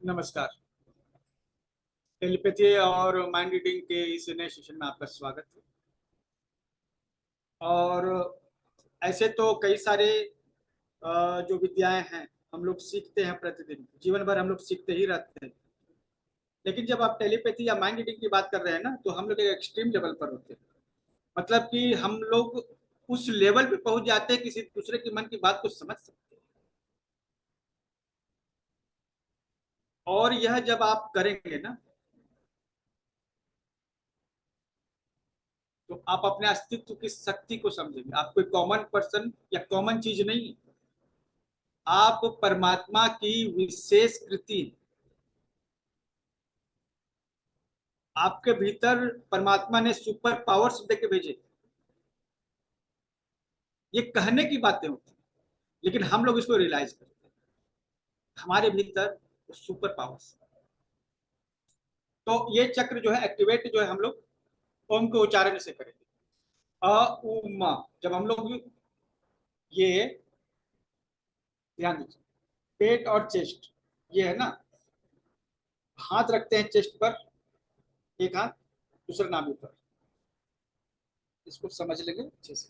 नमस्कार। टेलीपैथी और mind reading के इस नए सेशन में आपका स्वागत है। और ऐसे तो कई सारे जो विद्याएं हैं हम लोग सीखते हैं, प्रतिदिन जीवन भर हम लोग सीखते ही रहते हैं। लेकिन जब आप टेलीपैथी या माइंड रीडिंग की बात कर रहे हैं ना, तो हम लोग एक एक्सट्रीम लेवल पर होते हैं। मतलब कि हम लोग उस लेवल पे पहुंच जाते हैं, किसी दूसरे के मन की बात को समझ सकते हैं। और यह जब आप करेंगे ना, तो आप अपने अस्तित्व की शक्ति को समझेंगे। आप कोई कॉमन पर्सन या कॉमन चीज नहीं है। आप परमात्मा की विशेष कृति। आपके भीतर परमात्मा ने सुपर पावर्स देके भेजे। ये कहने की बातें होती हैं, लेकिन हम लोग इसको रियलाइज करते हैं। हमारे भीतर सुपर पावर्स। तो ये चक्र जो है एक्टिवेट जो है हम लोग ओम के उच्चारण से करेंगे। अ उ म। जब हम लोग ये ध्यान दीजिए, पेट और चेस्ट, ये है ना, हाथ रखते हैं चेस्ट पर, एक हाथ दूसरा नाभि पर। इसको समझ लेंगे अच्छे से।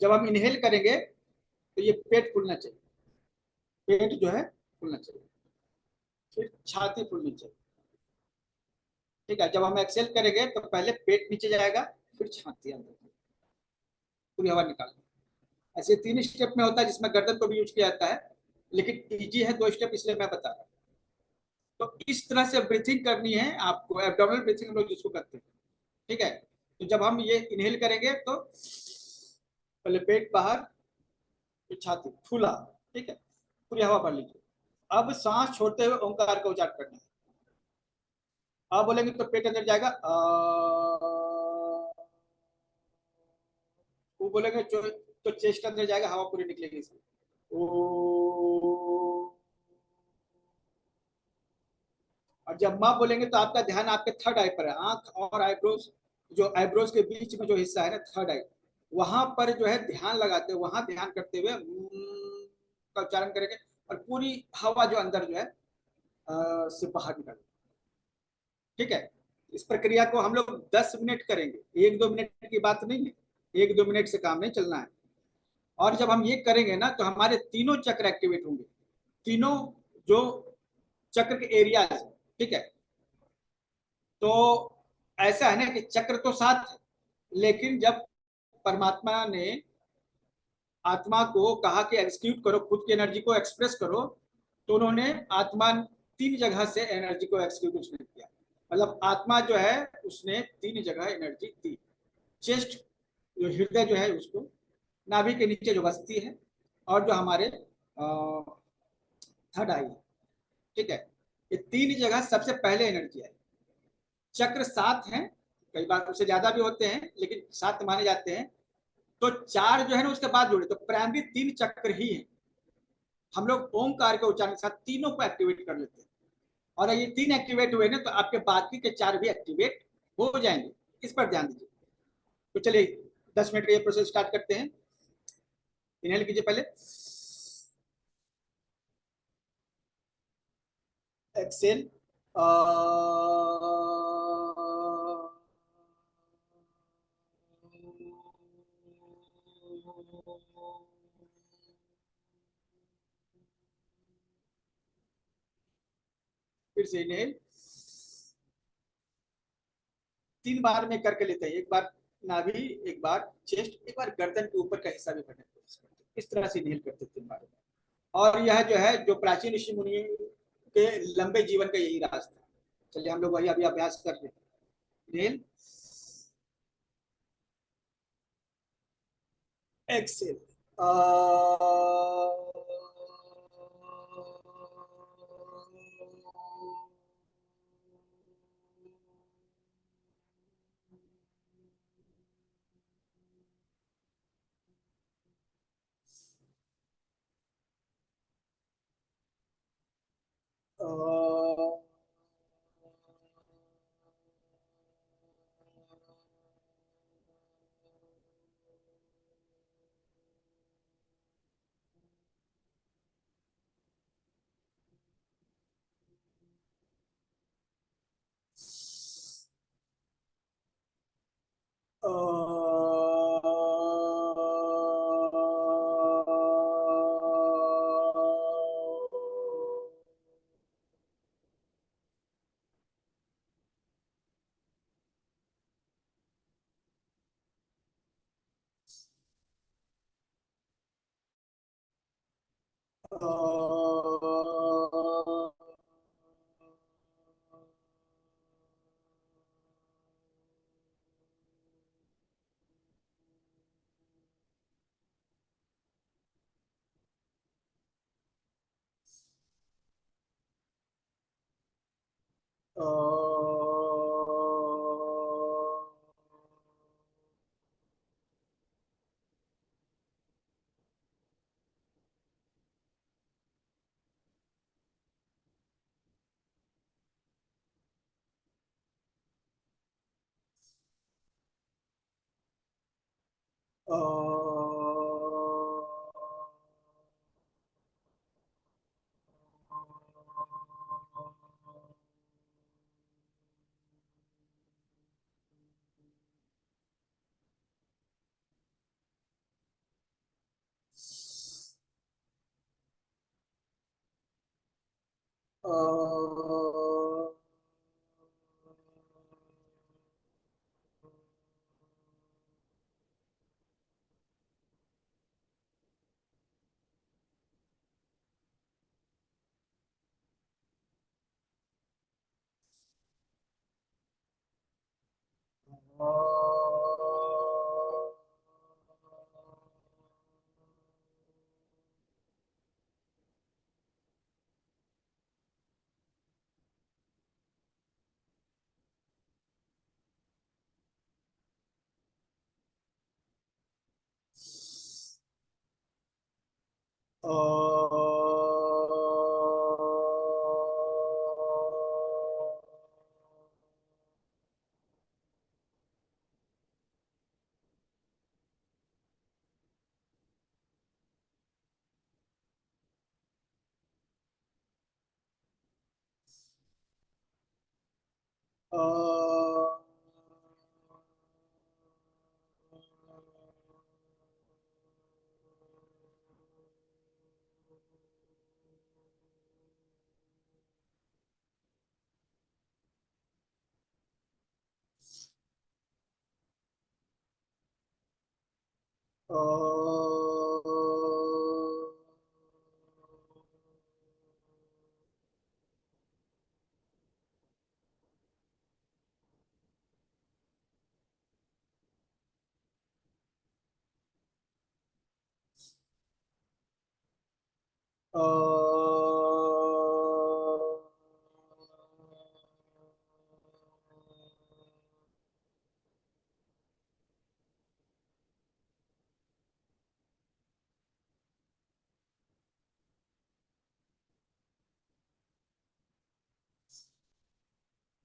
जब हम इनहेल करेंगे तो ये पेट फूलना चाहिए। पेट जो है फूलना चाहिए। फिर छाती फूलनी चाहिए। ठीक है। जब हम एक्सेल करेंगे तो पहले पेट नीचे जाएगा, फिर छाती अंदर, पूरी हवा निकालनी। ऐसे तीन स्टेप में होता है, जिसमें गर्दन को भी यूज किया जाता है, लेकिन इजी है दो स्टेप, इसलिए मैं बता रहा हूँ। तो इस तरह से ब्रीथिंग करनी है आपको, एब्डोमिनल ब्रीथिंग हम लोग जिसको करते हैं। ठीक है। तो जब हम ये इनहेल करेंगे तो पहले पेट बाहर, फिर छाती फूला। ठीक है। पूरी हवा भर लीजिए। अब सांस छोड़ते हुए ओंकार का उच्चारण करना है। आप बोलेंगे तो पेट अंदर जाएगा वो बोलेंगे तो चेस्ट अंदर जाएगा, हवा पूरी निकलेगी इसमें। ओ। और जब माँ बोलेंगे तो आपका ध्यान आपके थर्ड आई पर है। आंख और आईब्रोज, जो आईब्रोज के बीच में जो हिस्सा है ना, थर्ड आई, वहां पर जो है ध्यान लगाते हुए, वहां ध्यान करते हुए का उच्चारण करेंगे। और पूरी हवा जो अंदर जो है से बाहर निकालेंगे। ठीक है। इस प्रक्रिया को हम लोग 10 मिनट करेंगे, 1-2 मिनट की बात नहीं है। 1-2 मिनट से काम नहीं चलना है। और जब हम ये करेंगे ना, तो हमारे तीनों चक्र एक्टिवेट होंगे। तीनों जो चक्र के एरियाज है। ठीक है। तो ऐसा है ना कि चक्र तो सात है, लेकिन जब परमात्मा ने आत्मा को कहा कि एग्जीक्यूट करो, खुद की एनर्जी को एक्सप्रेस करो, तो उन्होंने आत्मा तीन जगह से एनर्जी को एक्सक्यूट उसने किया। मतलब आत्मा जो है उसने तीन जगह एनर्जी दी। चेस्ट, जो हृदय जो है उसको, नाभि के नीचे जो बस्ती है, और जो हमारे थर्ड आई है। ठीक है। ये तीन जगह सबसे पहले एनर्जी है। चक्र सात हैं, कई बार उससे ज्यादा भी होते हैं, लेकिन सात माने जाते हैं। तो चार जो है ना उसके बाद जुड़े, तो प्राइमरी तीन चक्र ही है। हम लोग ओमकार के उच्चारण के साथ तीनों को एक्टिवेट कर लेते हैं। और ये तीन एक्टिवेट हुए ना, तो आपके बाकी के चार भी एक्टिवेट हो जाएंगे। इस पर ध्यान दीजिए। तो चलिए 10 मिनट का ये प्रोसेस स्टार्ट करते हैं। इनहेल कीजिए पहले, एक्सेल। फिर से इनहेल। 3 बार में करके लेते हैं। एक बार नाभि, एक बार चेस्ट, एक बार गर्दन के ऊपर का हिस्सा भी भरने की कोशिश करते हैं। इस तरह से इनहेल करते हैं 3 बार में। और यह जो है, जो प्राचीन ऋषि मुनि के लंबे जीवन का यही राज था। चलिए हम लोग वही अभी अभ्यास कर रहे हैं। Inhale, exhale.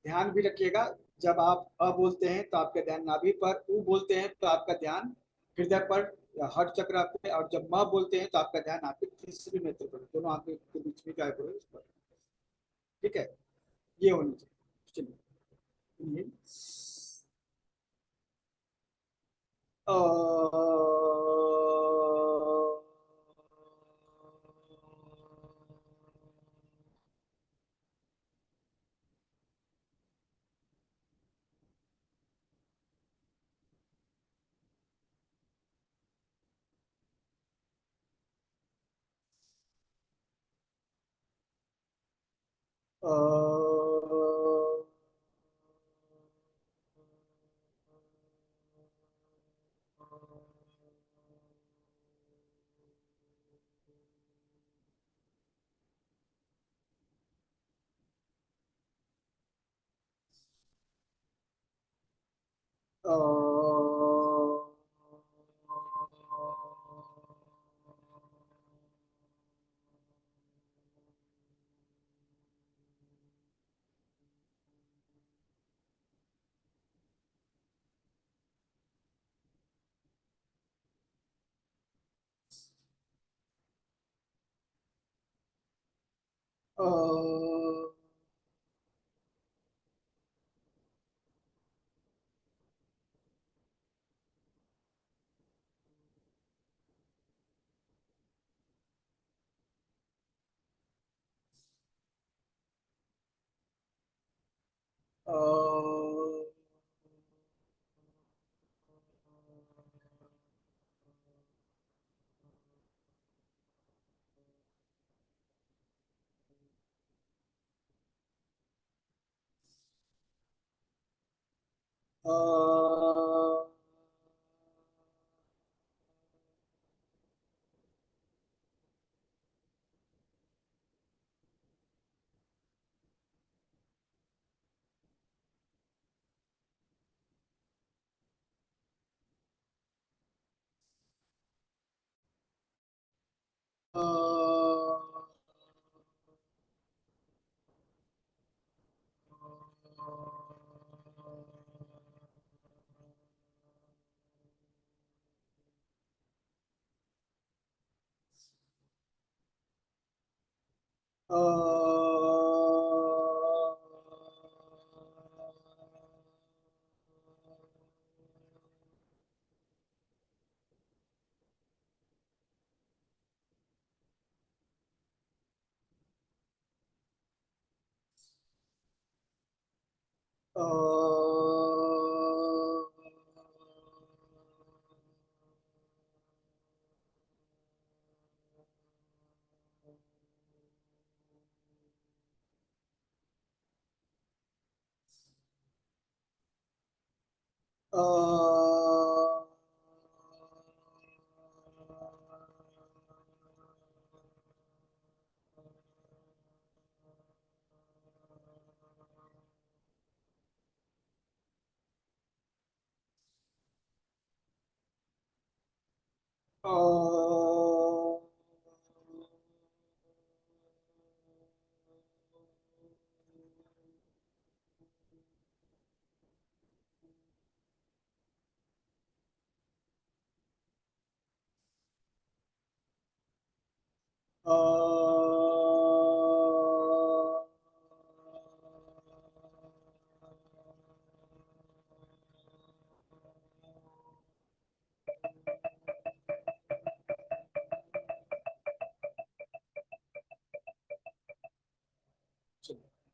ध्यान भी रखिएगा, जब आप अ बोलते हैं तो आपका ध्यान नाभि पर, उ बोलते हैं तो आपका ध्यान हृदय पर या हर चक्र पे, और जब म बोलते हैं तो आपका ध्यान आपके तीसरे नेत्र पर, दोनों आंखों के बीच में क्या है उस पर। ठीक है, ये होनी चाहिए। चलिए, अ, अ, अ, अ, अ,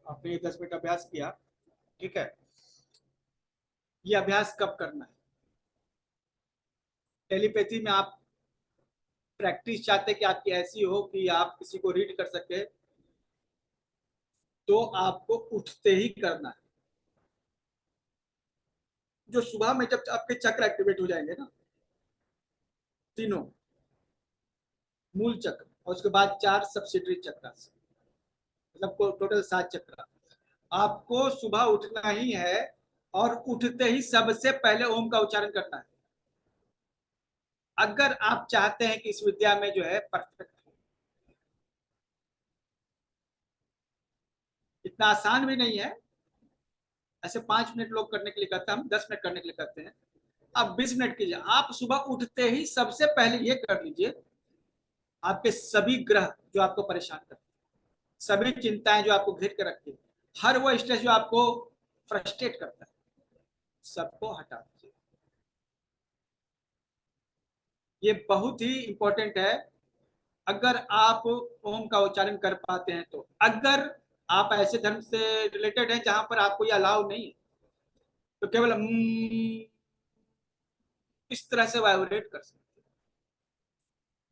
आपने 10 मिनट अभ्यास किया, ठीक है। ये अभ्यास कब करना है? टेलीपैथी में आप प्रैक्टिस चाहते हैं कि आपकी ऐसी हो कि आप किसी को रीड कर सके, तो आपको उठते ही करना है। जो सुबह में जब आपके चक्र एक्टिवेट हो जाएंगे ना, तीनों, मूल चक्र और उसके बाद 4 सब्सिडरी चक्र, मतलब टोटल 7 चक्र, आपको सुबह उठना ही है और उठते ही सबसे पहले ओम का उच्चारण करना है, अगर आप चाहते हैं कि इस विद्या में जो है परफेक्ट हो। इतना आसान भी नहीं है। ऐसे 5 मिनट लोग करने के लिए कहते हैं, हम 10 मिनट करने के लिए कहते हैं। आप 20 मिनट कीजिए। आप सुबह उठते ही सबसे पहले ये कर लीजिए, आपके सभी ग्रह जो आपको परेशान करते हैं, सभी चिंताएं जो आपको घेर के रखती है, हर वो स्ट्रेस जो आपको फ्रस्ट्रेट करता है, सबको हटा दीजिए। ये बहुत ही इंपॉर्टेंट है। अगर आप ओम का उच्चारण कर पाते हैं तो, अगर आप ऐसे धर्म से रिलेटेड हैं जहां पर आपको ये अलाउ नहीं है, तो केवल इस तरह से वाइब्रेट कर सकते हैं।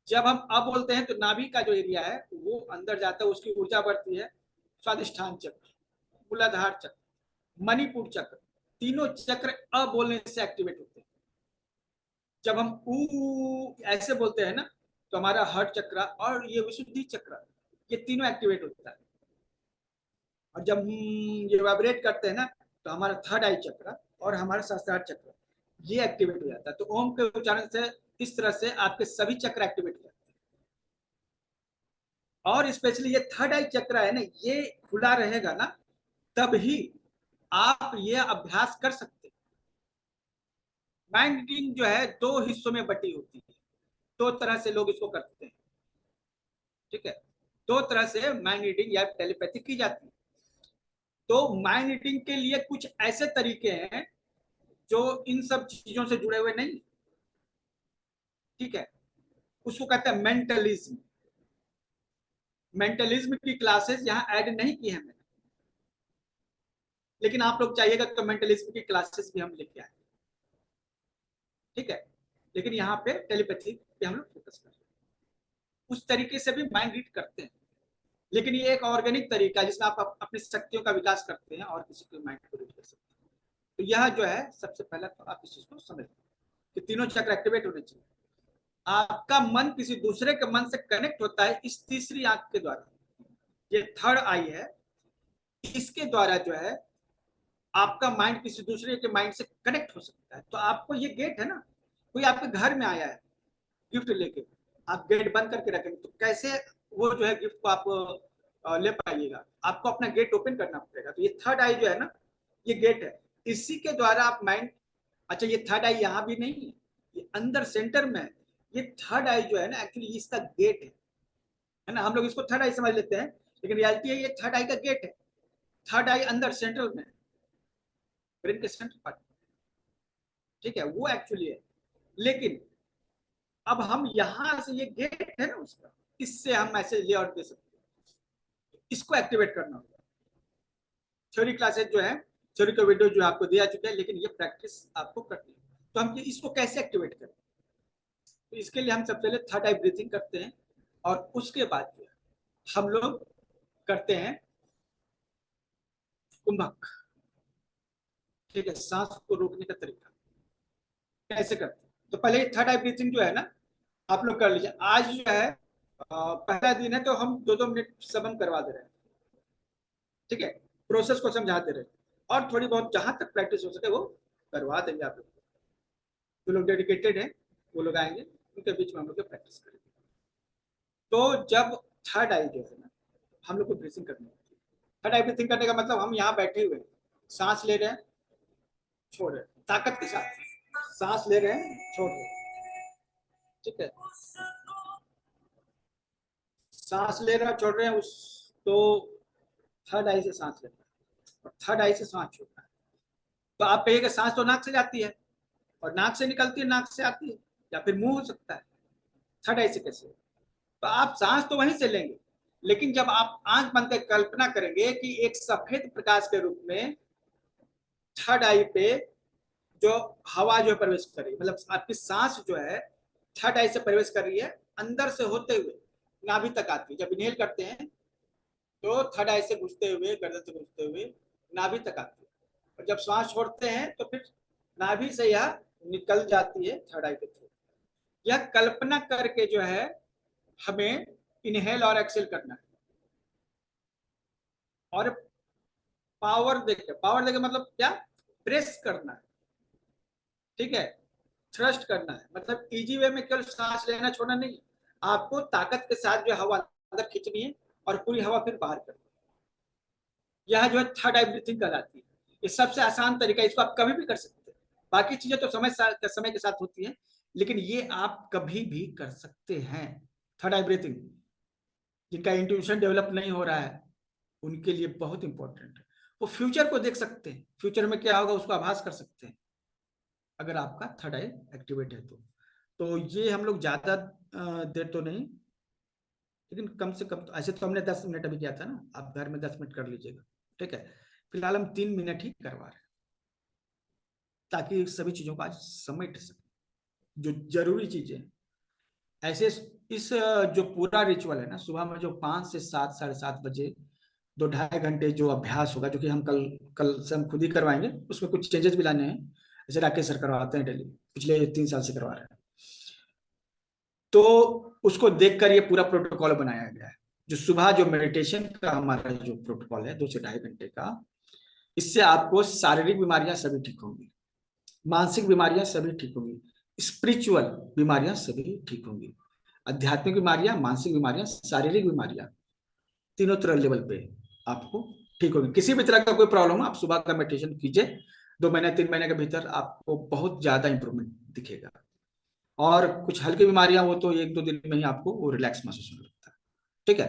जब हम अब बोलते हैं तो नाभि का जो एरिया है वो अंदर जाता है, उसकी ऊर्जा बढ़ती है। स्वादिष्ठान चक्र, मूलाधार चक्र, मणिपुर चक्र, तीनों चक्र अ बोलने से एक्टिवेट होते हैं। जब हम ऊ ऐसे बोलते हैं ना, तो हमारा हर्ट चक्र और ये विशुद्धि चक्र, ये तीनों एक्टिवेट होता है। और जब ये वाइब्रेट करते हैं ना, तो हमारा थर्ड आई चक्र और हमारा सहस्त्रार चक्र ये एक्टिवेट हो जाता है। तो ओम के उच्चारण से इस तरह से आपके सभी चक्र एक्टिवेट हो जाते हैं। और स्पेशली ये थर्ड आई चक्र है ना, ये खुला रहेगा ना, तभी आप ये अभ्यास कर सकते हैं। माइंड रीडिंग जो है 2 हिस्सों में बटी होती है, 2 तरह से लोग इसको करते हैं, ठीक है। 2 तरह से माइंड रीडिंग या टेलीपैथी की जाती है। तो माइंड रीडिंग के लिए कुछ ऐसे तरीके हैं जो इन सब चीजों से जुड़े हुए नहीं, ठीक है। उसको कहते हैं मेंटलिज्म। मेंटलिज्म की क्लासेस यहाँ ऐड नहीं की है मैंने, लेकिन आप लोग चाहिएगा तो मेंटलिज्म की क्लासेस भी हम लेके आए, ठीक है। लेकिन यहाँ पे टेलीपैथी पे हम लोग फोकस कर रहे हैं। उस तरीके से भी माइंड रीड करते हैं, लेकिन ये एक ऑर्गेनिक तरीका है जिसमें आप अपनी शक्तियों का विकास करते हैं और किसी के माइंड को रीड कर सकते हैं। तो यह जो है सबसे पहला तो आप इस चीज को समझ कि तीनों चक्र एक्टिवेट होने चाहिए। आपका मन किसी दूसरे के मन से कनेक्ट होता है इस तीसरी आंख के द्वारा, ये थर्ड आई है, इसके द्वारा जो है आपका माइंड किसी दूसरे के माइंड से कनेक्ट हो सकता है। तो आपको ये गेट है ना, कोई आपके घर में आया है गिफ्ट लेके, आप गेट बंद करके रखेंगे तो कैसे वो जो है गिफ्ट को आप ले पाइएगा? आपको अपना गेट ओपन करना पड़ेगा। तो ये थर्ड आई जो है ना, ये गेट है, इसी के द्वारा आप माइंड, अच्छा ये थर्ड आई यहाँ भी नहीं है, ये अंदर सेंटर में है। ये थर्ड आई जो है ना एक्चुअली इसका गेट है ना, हम लोग इसको थर्ड आई समझ लेते हैं, लेकिन रियलिटी है ये थर्ड आई का गेट है। थर्ड आई अंदर सेंट्रल में, ब्रेन के सेंटर पार्ट, ठीक है, वो एक्चुअली है। लेकिन अब हम यहां से, ये गेट है ना उसका, इससे हम मैसेज ले और दे सकते हैं, इसको एक्टिवेट करना होगा। थ्योरी क्लासेस जो है, थ्योरी का वीडियो जो आपको दिया चुका है, लेकिन ये प्रैक्टिस आपको करनी है। तो हम इसको कैसे एक्टिवेट करें? तो इसके लिए हम सबसे पहले थर्ड आई ब्रीथिंग करते हैं, और उसके बाद जो है हम लोग करते हैं कुंभक। ठीक है, सांस को रोकने का तरीका कैसे करते हैं? तो पहले थर्ड आई ब्रीथिंग जो है ना, आप लोग कर लीजिए। आज जो है पहला दिन है, तो हम 2-2 मिनट सबम करवा दे रहे हैं, ठीक है, प्रोसेस को समझाते रहे, और थोड़ी बहुत जहां तक प्रैक्टिस हो सके वो करवा देंगे आप लोग। जो लोग डेडिकेटेड हैं वो लोग आएंगे, उनके बीच में हम लोग प्रैक्टिस करेंगे। तो जब थर्ड आई जो है ना, हम लोग को ब्रीथिंग करनी होती है। थर्ड आई ब्रीथिंग करने का मतलब हम यहाँ बैठे हुए सांस ले रहे हैं, छोड़ रहे हैं, ताकत के साथ सांस ले रहे हैं, छोड़ रहे हैं, ठीक है, सांस ले रहे हैं, छोड़ रहे हैं, उस तो थर्ड आई से सांस लेना है और थर्ड आई से सांस छोड़ना है। तो आप कहिएगा सांस तो नाक से जाती है और नाक से निकलती है, नाक से आती है, या फिर मुंह हो सकता है, थर्ड आई से कैसे? तो आप सांस तो वहीं से लेंगे, लेकिन जब आप आंख बंद कर कल्पना करेंगे कि एक सफेद प्रकाश के रूप में थर्ड आई पे जो हवा जो प्रवेश कर रही है, मतलब आपकी सांस जो है थर्ड आई से प्रवेश कर रही है, अंदर से होते हुए नाभि तक आती है। जब इनहेल करते हैं तो थर्ड आई से घुसते हुए, गर्दन से घुसते हुए नाभि तक आती है, और जब सांस छोड़ते हैं तो फिर नाभि से यह निकल जाती है थर्ड आई के थ्रू। यह कल्पना करके जो है हमें इनहेल और एक्सेल करना है, और पावर देके मतलब क्या, प्रेस करना है, ठीक है, थ्रस्ट करना है, मतलब इजी वे में केवल सांस लेना छोड़ना नहीं, आपको ताकत के साथ जो हवा अंदर खींचनी है और पूरी हवा फिर बाहर करनी है। यह जो है थर्ड आई ब्रीथिंग कहलाती है। ये सबसे आसान तरीका है, इसको आप कभी भी कर सकते हैं। बाकी चीजें तो समय के साथ होती हैं, लेकिन ये आप कभी भी कर सकते हैं। थर्ड आई ब्रीथिंग, जिनका इंट्यूशन डेवलप नहीं हो रहा है उनके लिए बहुत इंपॉर्टेंट है। वो फ्यूचर को देख सकते हैं, फ्यूचर में क्या होगा उसको आभास कर सकते हैं, अगर आपका थर्ड आई एक्टिवेट है तो ये हम लोग ज्यादा देर तो नहीं, लेकिन कम से कम तो, ऐसे तो हमने 10 मिनट अभी किया था ना, आप घर में 10 मिनट कर लीजिएगा, ठीक है। फिलहाल हम 3 मिनट ही करवा रहे हैं, ताकि सभी चीजों को आज समेट सके जो जरूरी चीजें। ऐसे इस जो पूरा रिचुअल है ना, सुबह में जो 5 से 7, 7:30 बजे 2-2.5 घंटे जो अभ्यास होगा, जो कि हम कल कल से हम खुद ही करवाएंगे, उसमें कुछ चेंजेस भी लाने हैं। जैसे राकेश सर करवाते हैं डेली, पिछले 3 साल से करवा रहे हैं, तो उसको देखकर ये पूरा प्रोटोकॉल बनाया गया है। जो सुबह जो मेडिटेशन का हमारा जो प्रोटोकॉल है 2 से 2.5 घंटे का, इससे आपको शारीरिक बीमारियां सभी ठीक होंगी, मानसिक बीमारियां सभी ठीक होंगी, स्पिरिचुअल बीमारियां सभी ठीक होंगी, आध्यात्मिक बीमारियां, मानसिक बीमारियां, शारीरिक बीमारियां, तीनों तरह लेवल पे आपको ठीक होगी। किसी भी तरह का कोई प्रॉब्लम हो, आप सुबह का मेडिटेशन कीजिए, 2 महीने 3 महीने के भीतर आपको बहुत ज्यादा इंप्रूवमेंट दिखेगा। और कुछ हल्की बीमारियां हो तो 1-2 दिन में ही आपको वो रिलैक्स महसूस होने लगता है, ठीक है।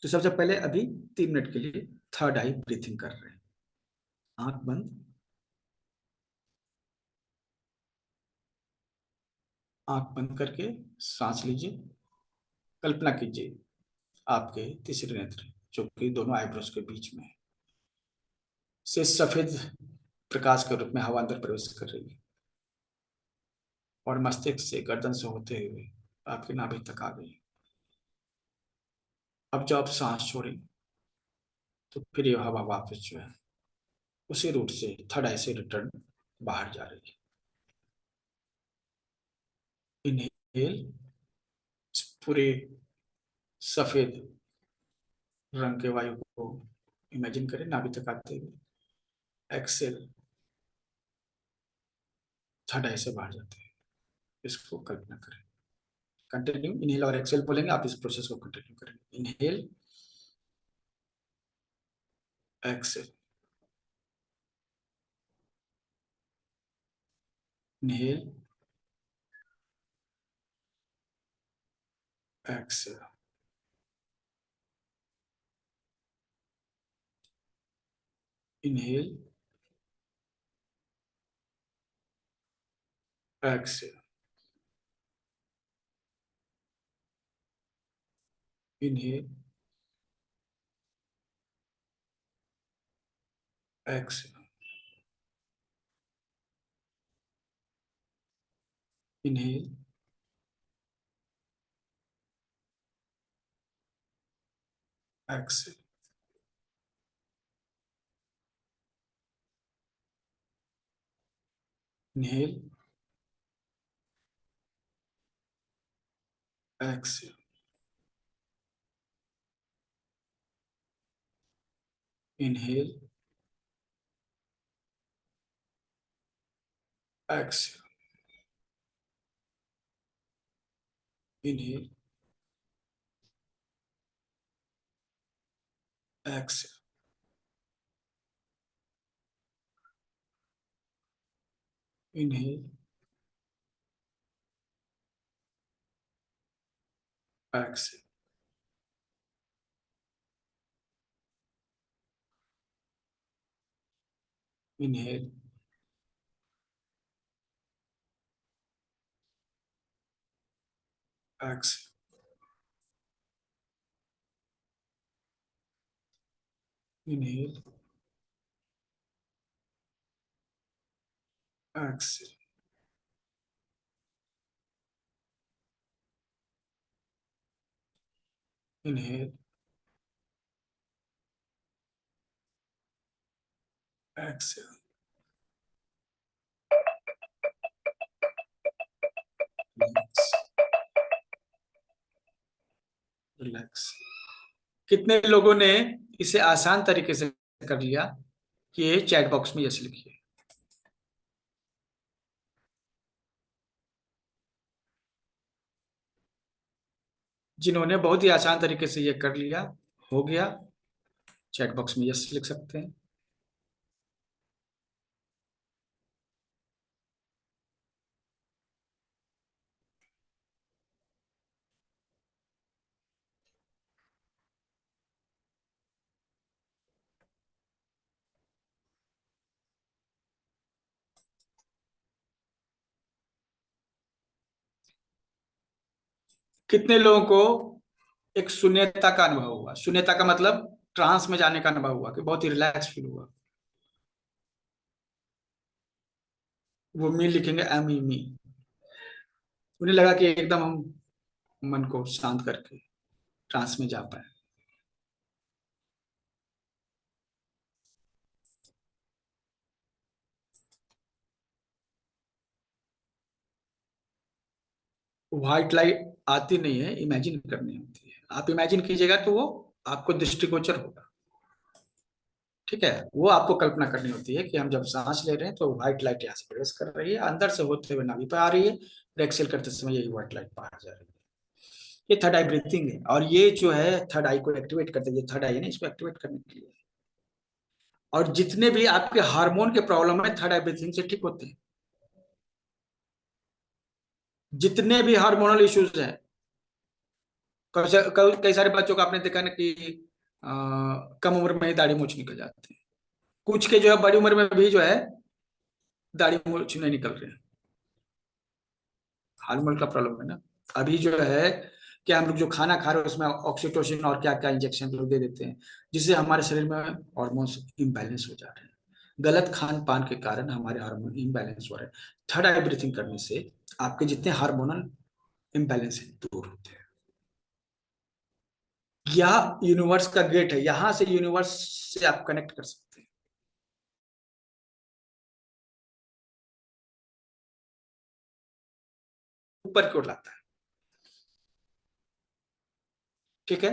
तो सबसे पहले अभी 3 मिनट के लिए थर्ड आई ब्रीथिंग कर रहे हैं, आंख बंद, आंख बंद करके सांस लीजिए। कल्पना कीजिए आपके तीसरे नेत्र, जो कि दोनों आईब्रोज के बीच में है, से सफेद प्रकाश के रूप में हवा अंदर प्रवेश कर रही है, और मस्तिष्क से, गर्दन से होते हुए आपके नाभि तक आ गई। अब जब आप सांस छोड़ें तो फिर ये हवा वापस जो है उसी रूट से थर्ड आई से रिटर्न बाहर जा रही है। इनहेल, पूरे सफेद रंग के वायु को इमेजिन करें नाभि तक आते हुए। एक्सेल, थर्ड आई से बाहर जाते हैं, इसको कल्पना करें। कंटिन्यू, इनहेल और एक्सेल बोलेंगे, आप इस प्रोसेस को कंटिन्यू करेंगे। Inhale, exhale, inhale, exhale, inhale, exhale, inhale, exhale, inhale, exhale, inhale, exhale, inhale, exhale, inhale, exhale, inhale, exhale, inhale, exhale, inhale, exhale, inhale, exhale, relax, relax. कितने लोगों ने इसे आसान तरीके से कर लिया कि ये चैट बॉक्स में यस लिखिए। जिन्होंने बहुत ही आसान तरीके से ये कर लिया, हो गया, चैट बॉक्स में यस लिख सकते हैं। कितने लोगों को एक शून्यता का अनुभव हुआ? शून्यता का मतलब ट्रांस में जाने का अनुभव हुआ कि बहुत ही रिलैक्स फील हुआ। वो मी लिखेंगे, एम ई मी। उन्हें लगा कि एकदम हम मन को शांत करके ट्रांस में जा पाए। व्हाइट लाइट आती नहीं है, इमेजिन करनी होती है। आप इमेजिन कीजिएगा तो वो आपको दृष्टिगोचर होगा। ठीक है, वो आपको कल्पना करनी होती है कि हम जब सांस ले रहे हैं तो व्हाइट लाइट यहाँ से प्रवेश कर रही है, अंदर से होते हुए नाभि पे आ रही है, और एक्सेल करते समय यही व्हाइट लाइट बाहर जा रही है। ये थर्ड आई ब्रीथिंग है, और ये जो है थर्ड आई को एक्टिवेट करते हैं। ये थर्ड आई है ना, इसको एक्टिवेट करने के लिए। और जितने भी आपके हार्मोन के प्रॉब्लम है थर्ड आई ब्रीथिंग से ठीक होते हैं। जितने भी हार्मोनल इश्यूज हैं, कई सारे बच्चों का आपने देखा ना कि अ, कम उम्र में ही दाढ़ी मूंछ निकल जाते हैं। कुछ के जो है बड़ी उम्र में भी जो है दाढ़ी मूंछ नहीं निकल रहे हैं। हार्मोन का प्रॉब्लम है ना। अभी जो है कि हम लोग जो खाना खा रहे हैं उसमें ऑक्सीटोसिन और क्या क्या इंजेक्शन लोग दे देते हैं, जिससे हमारे शरीर में हार्मोन्स इम्बैलेंस हो जा रहे हैं। गलत खान पान के कारण हमारे हार्मोन इम्बैलेंस हो रहे हैं। थर्ड आई ब्रीथिंग करने से आपके जितने हार्मोनल इम्बैलेंस दूर होते हैं। यह यूनिवर्स का गेट है, यहां से यूनिवर्स से आप कनेक्ट कर सकते हैं। ऊपर की ओर लाता है। ठीक है।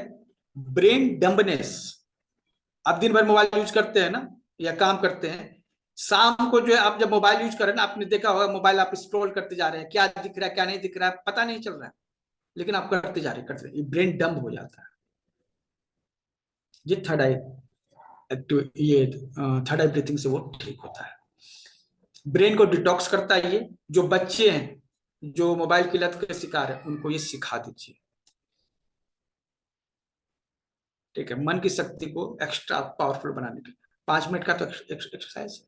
ब्रेन डम्बनेस, आप दिन भर मोबाइल यूज करते हैं ना, या काम करते हैं, शाम को जो है आप जब मोबाइल यूज करें ना, आपने देखा होगा मोबाइल आप स्क्रॉल करते जा रहे हैं, क्या दिख रहा है क्या नहीं दिख रहा है पता नहीं चल रहा है, लेकिन आप करते जा रहे हैं करते जा रहे हैं, ब्रेन डम्ब हो जाता है। ये थर्ड आई एक्टिव, ये थर्ड आई ब्रीथिंग से वो ठीक होता है। ब्रेन को डिटॉक्स करता है ये। जो बच्चे हैं जो मोबाइल की लत के शिकार है, उनको ये सिखा दीजिए। ठीक है, मन की शक्ति को एक्स्ट्रा पावरफुल बनाने के लिए 5 मिनट का तो एक्सरसाइज।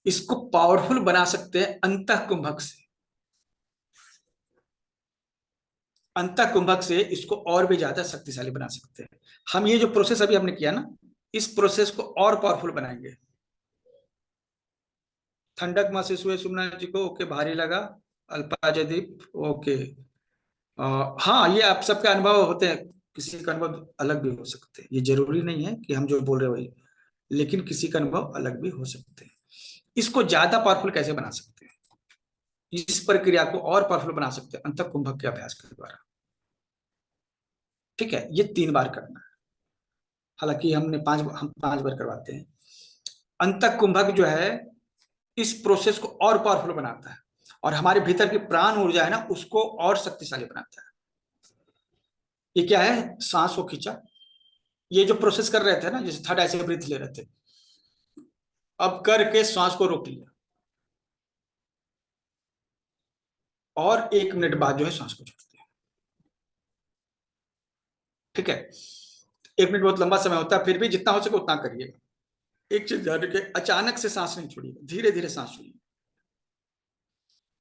इसको पावरफुल बना सकते हैं अंतः कुंभक से। अंतः कुंभक से इसको और भी ज्यादा शक्तिशाली बना सकते हैं। हम ये जो प्रोसेस अभी हमने किया ना, इस प्रोसेस को और पावरफुल बनाएंगे। ठंडक महसूस हुए सुमना जी को? ओके, भारी लगा। अल्पाजदीप, ओके। हाँ, ये आप सबके अनुभव होते हैं, किसी का अनुभव अलग भी हो सकते हैं, ये जरूरी नहीं है कि हम जो बोल रहे हो वही, लेकिन किसी का अनुभव अलग भी हो सकते हैं। इसको ज्यादा पावरफुल कैसे बना सकते हैं? इस प्रक्रिया को और पावरफुल बना सकते हैं अंतः कुंभक के अभ्यास के द्वारा। ठीक है, ये 3 बार करना है। हालांकि हम 5 बार करवाते हैं। अंतः कुंभक जो है इस प्रोसेस को और पावरफुल बनाता है, और हमारे भीतर की प्राण ऊर्जा है ना, उसको और शक्तिशाली बनाता है। ये क्या है? सांस को खींचा, ये जो प्रोसेस कर रहे थे ना, जैसे थर्ड ऐसे ब्रीथ ले रहे थे, अब करके श्वास को रोक लिया, और 1 मिनट बाद जो है सांस को छोड़ते हैं। ठीक है, 1 मिनट बहुत लंबा समय होता है, फिर भी जितना हो सके उतना करिएगा। एक चीज ध्यान रखिए, अचानक से सांस नहीं छोड़िएगा, धीरे धीरे सांस छोड़िए।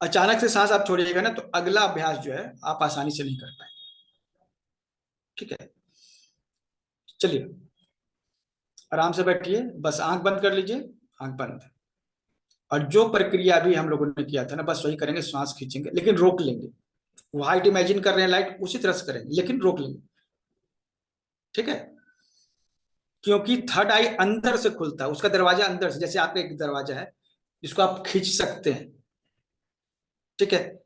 अचानक से सांस आप छोड़िएगा ना, तो अगला अभ्यास जो है आप आसानी से नहीं कर पाएंगे। ठीक है, चलिए आराम से बैठिए, बस आंख बंद कर लीजिए, आंख बंद। और जो प्रक्रिया भी हम लोगों ने किया था ना, बस वही करेंगे, श्वास खींचेंगे लेकिन रोक लेंगे। व्हाइट इमेजिन कर रहे हैं लाइट, उसी तरह से करेंगे लेकिन रोक लेंगे। ठीक है, क्योंकि थर्ड आई अंदर से खुलता है, उसका दरवाजा अंदर से, जैसे आपका एक दरवाजा है जिसको आप खींच सकते हैं। ठीक है,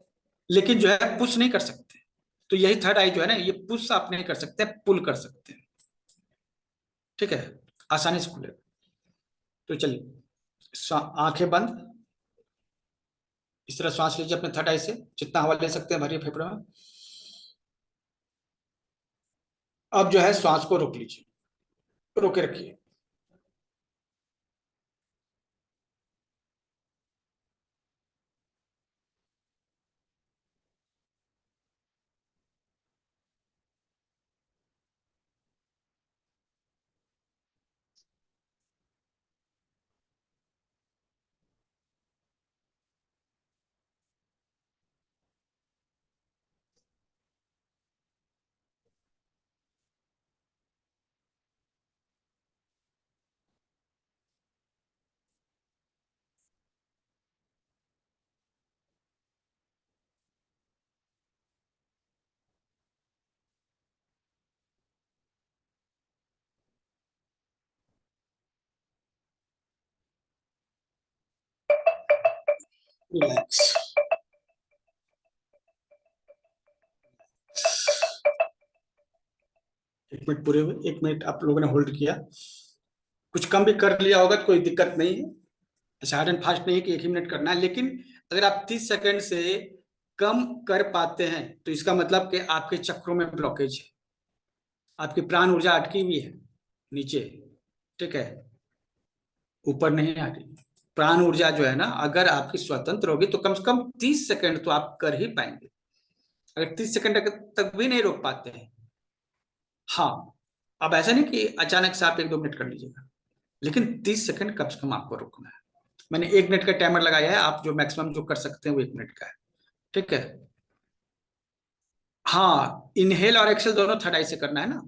लेकिन जो है पुश नहीं कर सकते। तो यही थर्ड आई जो है ना, ये पुश आप नहीं कर सकते, पुल कर सकते हैं। ठीक है, आसानी से खुलेगा। तो चलिए आंखें बंद, इस तरह श्वास लीजिए अपने थर्ड आई से, जितना हवा ले सकते हैं भरिए फेफड़ों में। अब जो है श्वास को रोक लीजिए, रोके रखिए। रिलैक्स। 1 मिनट पूरे हुए, 1 मिनट आप लोगों ने होल्ड किया। कुछ कम भी कर लिया होगा तो कोई दिक्कत नहीं है, ऐसा हार्ड एंड फास्ट नहीं है कि 1 ही मिनट करना है। लेकिन अगर आप 30 सेकंड से कम कर पाते हैं, तो इसका मतलब कि आपके चक्रों में ब्लॉकेज है, आपकी प्राण ऊर्जा अटकी हुई है नीचे। ठीक है, ऊपर नहीं आ रही। प्राण ऊर्जा जो है ना, अगर आपकी स्वतंत्र होगी तो कम से कम 30 सेकंड तो आप कर ही पाएंगे। अगर 30 सेकंड तक भी नहीं रोक पाते हैं, हाँ, अब ऐसा नहीं कि अचानक से आप 1-2 मिनट कर लीजिएगा, लेकिन 30 सेकंड कम से कम आपको रोकना है। मैंने 1 मिनट का टाइमर लगाया है, आप जो मैक्सिमम जो कर सकते हैं वो 1 मिनट का है। ठीक है, हाँ, इनहेल और एक्सेल दोनों थर्ड आई से करना है ना।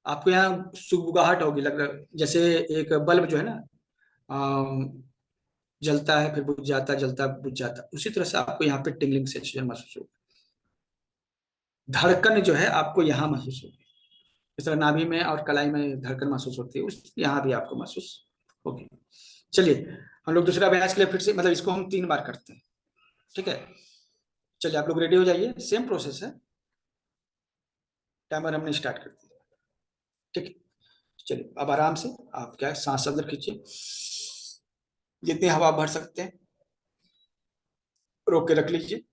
आपको यहाँ सुगबुगाहट होगी, लग रहा जैसे एक बल्ब जो है ना, अम, जलता है फिर बुझ जाता, जलता बुझ जाता, उसी तरह से आपको यहाँ पे टिंगलिंग सेंसेशन महसूस होगी। धड़कन जो है आपको यहाँ महसूस होगी, इस तरह नाभि में और कलाई में धड़कन महसूस होती है, उस यहाँ भी आपको महसूस होगी। चलिए हम लोग दूसरा अभ्यास के लिए फिर से, मतलब इसको हम 3 बार करते हैं। ठीक है, चलिए आप लोग रेडी हो जाइए, सेम प्रोसेस है। टाइमर हमने स्टार्ट कर दिया। ठीक है, चलिए अब आराम से आप क्या है, सांस अंदर खींचिए, जितनी हवा भर सकते हैं रोक के रख लीजिए।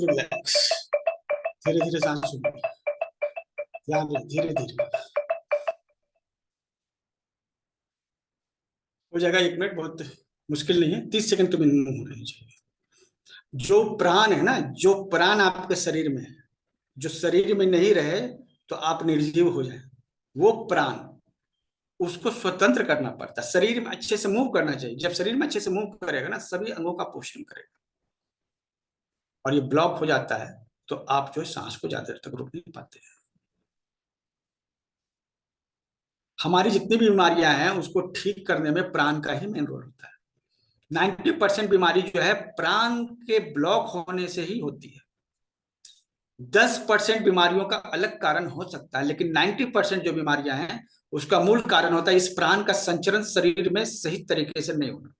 रिलैक्स, धीरे धीरे सांस छोड़िए, ध्यान रहे, धीरे धीरे हो जाएगा। 1 मिनट बहुत मुश्किल नहीं है, 30 सेकंड तो मिनिमम होना चाहिए। जो प्राण है ना, जो प्राण आपके शरीर में है, जो शरीर में नहीं रहे तो आप निर्जीव हो जाए, वो प्राण, उसको स्वतंत्र करना पड़ता है। शरीर में अच्छे से मूव करना चाहिए। जब शरीर में अच्छे से मूव करेगा ना, सभी अंगों का पोषण करेगा। और ये ब्लॉक हो जाता है तो आप जो है सांस को ज्यादा देर तक रोक नहीं पाते हैं। हमारी जितनी भी बीमारियां हैं उसको ठीक करने में प्राण का ही मेन रोल होता है। 90% बीमारी जो है प्राण के ब्लॉक होने से ही होती है। 10% बीमारियों का अलग कारण हो सकता है, लेकिन 90% जो बीमारियां हैं उसका मूल कारण होता है इस प्राण का संचरण शरीर में सही तरीके से नहीं होना।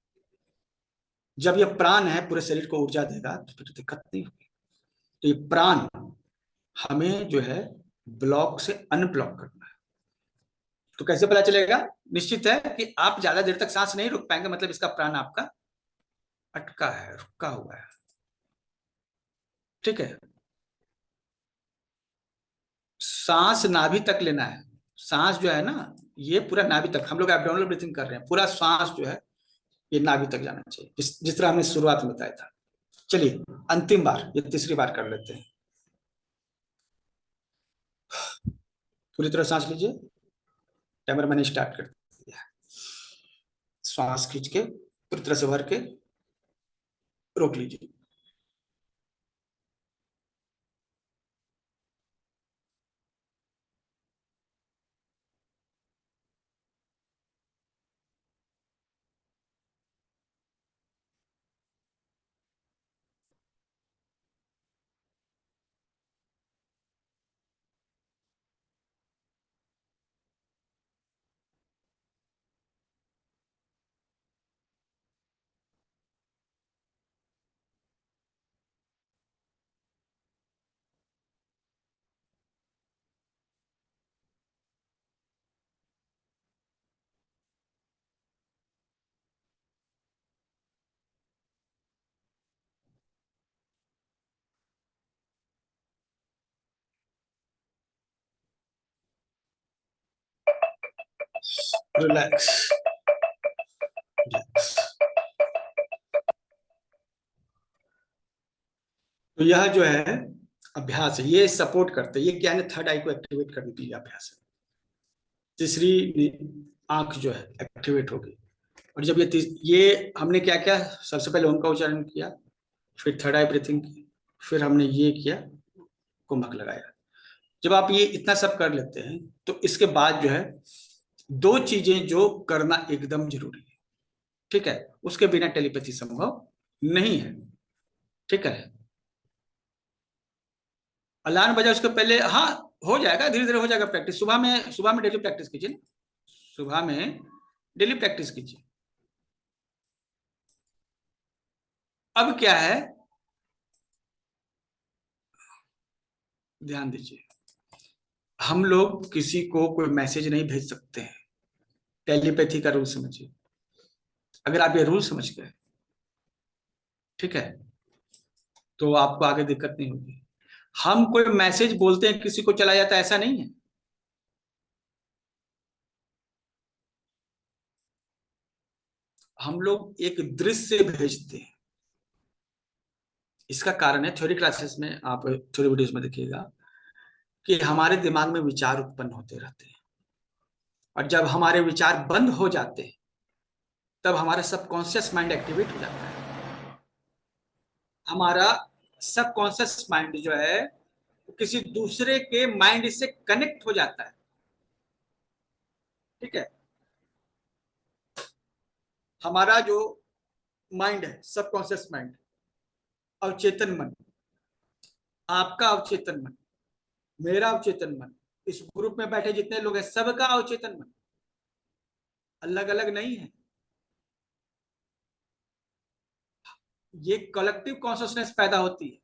जब ये प्राण है पूरे शरीर को ऊर्जा देगा तो फिर दिक्कत नहीं होगी। तो ये प्राण हमें जो है ब्लॉक से अनब्लॉक करना है। तो कैसे पता चलेगा? निश्चित है कि आप ज्यादा देर तक सांस नहीं रोक पाएंगे, मतलब इसका प्राण आपका अटका है, रुका हुआ है। ठीक है, सांस नाभि तक लेना है। सांस जो है ना, ये पूरा नाभि तक, हम लोग एब्डोमिनल ब्रीथिंग कर रहे हैं, पूरा सांस जो है ये नाभि तक जाना चाहिए, जिस तरह हमने शुरुआत में बताया था। चलिए अंतिम बार, ये तीसरी बार कर लेते हैं। पूरी तरह सांस लीजिए, टाइमर मैंने स्टार्ट कर दिया। श्वास खींच के पूरी तरह से भर के रोक लीजिए। Relax, relax. तो यह जो है अभ्यास है, ये सपोर्ट करते हैं, ये क्या है, थर्ड आई को एक्टिवेट करने के लिए अभ्यास है। तीसरी आंख जो है एक्टिवेट होगी। और जब ये हमने क्या किया, सबसे पहले ओम का उच्चारण किया, फिर थर्ड आई ब्रीथिंग की, फिर हमने ये किया, कुंभक लगाया। जब आप ये इतना सब कर लेते हैं तो इसके बाद जो है दो चीजें जो करना एकदम जरूरी है। ठीक है, उसके बिना टेलीपैथी संभव नहीं है। ठीक है, अलार्म बजा उसके पहले, हाँ हो जाएगा, धीरे धीरे हो जाएगा प्रैक्टिस। सुबह में डेली प्रैक्टिस कीजिए ना, सुबह में डेली प्रैक्टिस कीजिए। अब क्या है, ध्यान दीजिए, हम लोग किसी को कोई मैसेज नहीं भेज सकते हैं। टेलीपैथी का रूल समझिए। अगर आप ये रूल समझ गए, ठीक है, तो आपको आगे दिक्कत नहीं होगी। हम कोई मैसेज बोलते हैं किसी को चला जाता है, ऐसा नहीं है। हम लोग एक दृश्य भेजते हैं। इसका कारण है, थ्योरी क्लासेस में आप थ्योरी वीडियोस में देखिएगा कि हमारे दिमाग में विचार उत्पन्न होते रहते हैं, और जब हमारे विचार बंद हो जाते हैं तब हमारा सबकॉन्शियस माइंड एक्टिवेट हो जाता है। हमारा सबकॉन्शियस माइंड जो है वो किसी दूसरे के माइंड से कनेक्ट हो जाता है। ठीक है। हमारा जो माइंड है, सबकॉन्शियस माइंड, अवचेतन मन, आपका अवचेतन मन, मेरा अवचेतन मन, इस ग्रुप में बैठे जितने लोग हैं सबका अवचेतन मन अलग अलग नहीं है। ये कलेक्टिव कॉन्शियसनेस पैदा होती है।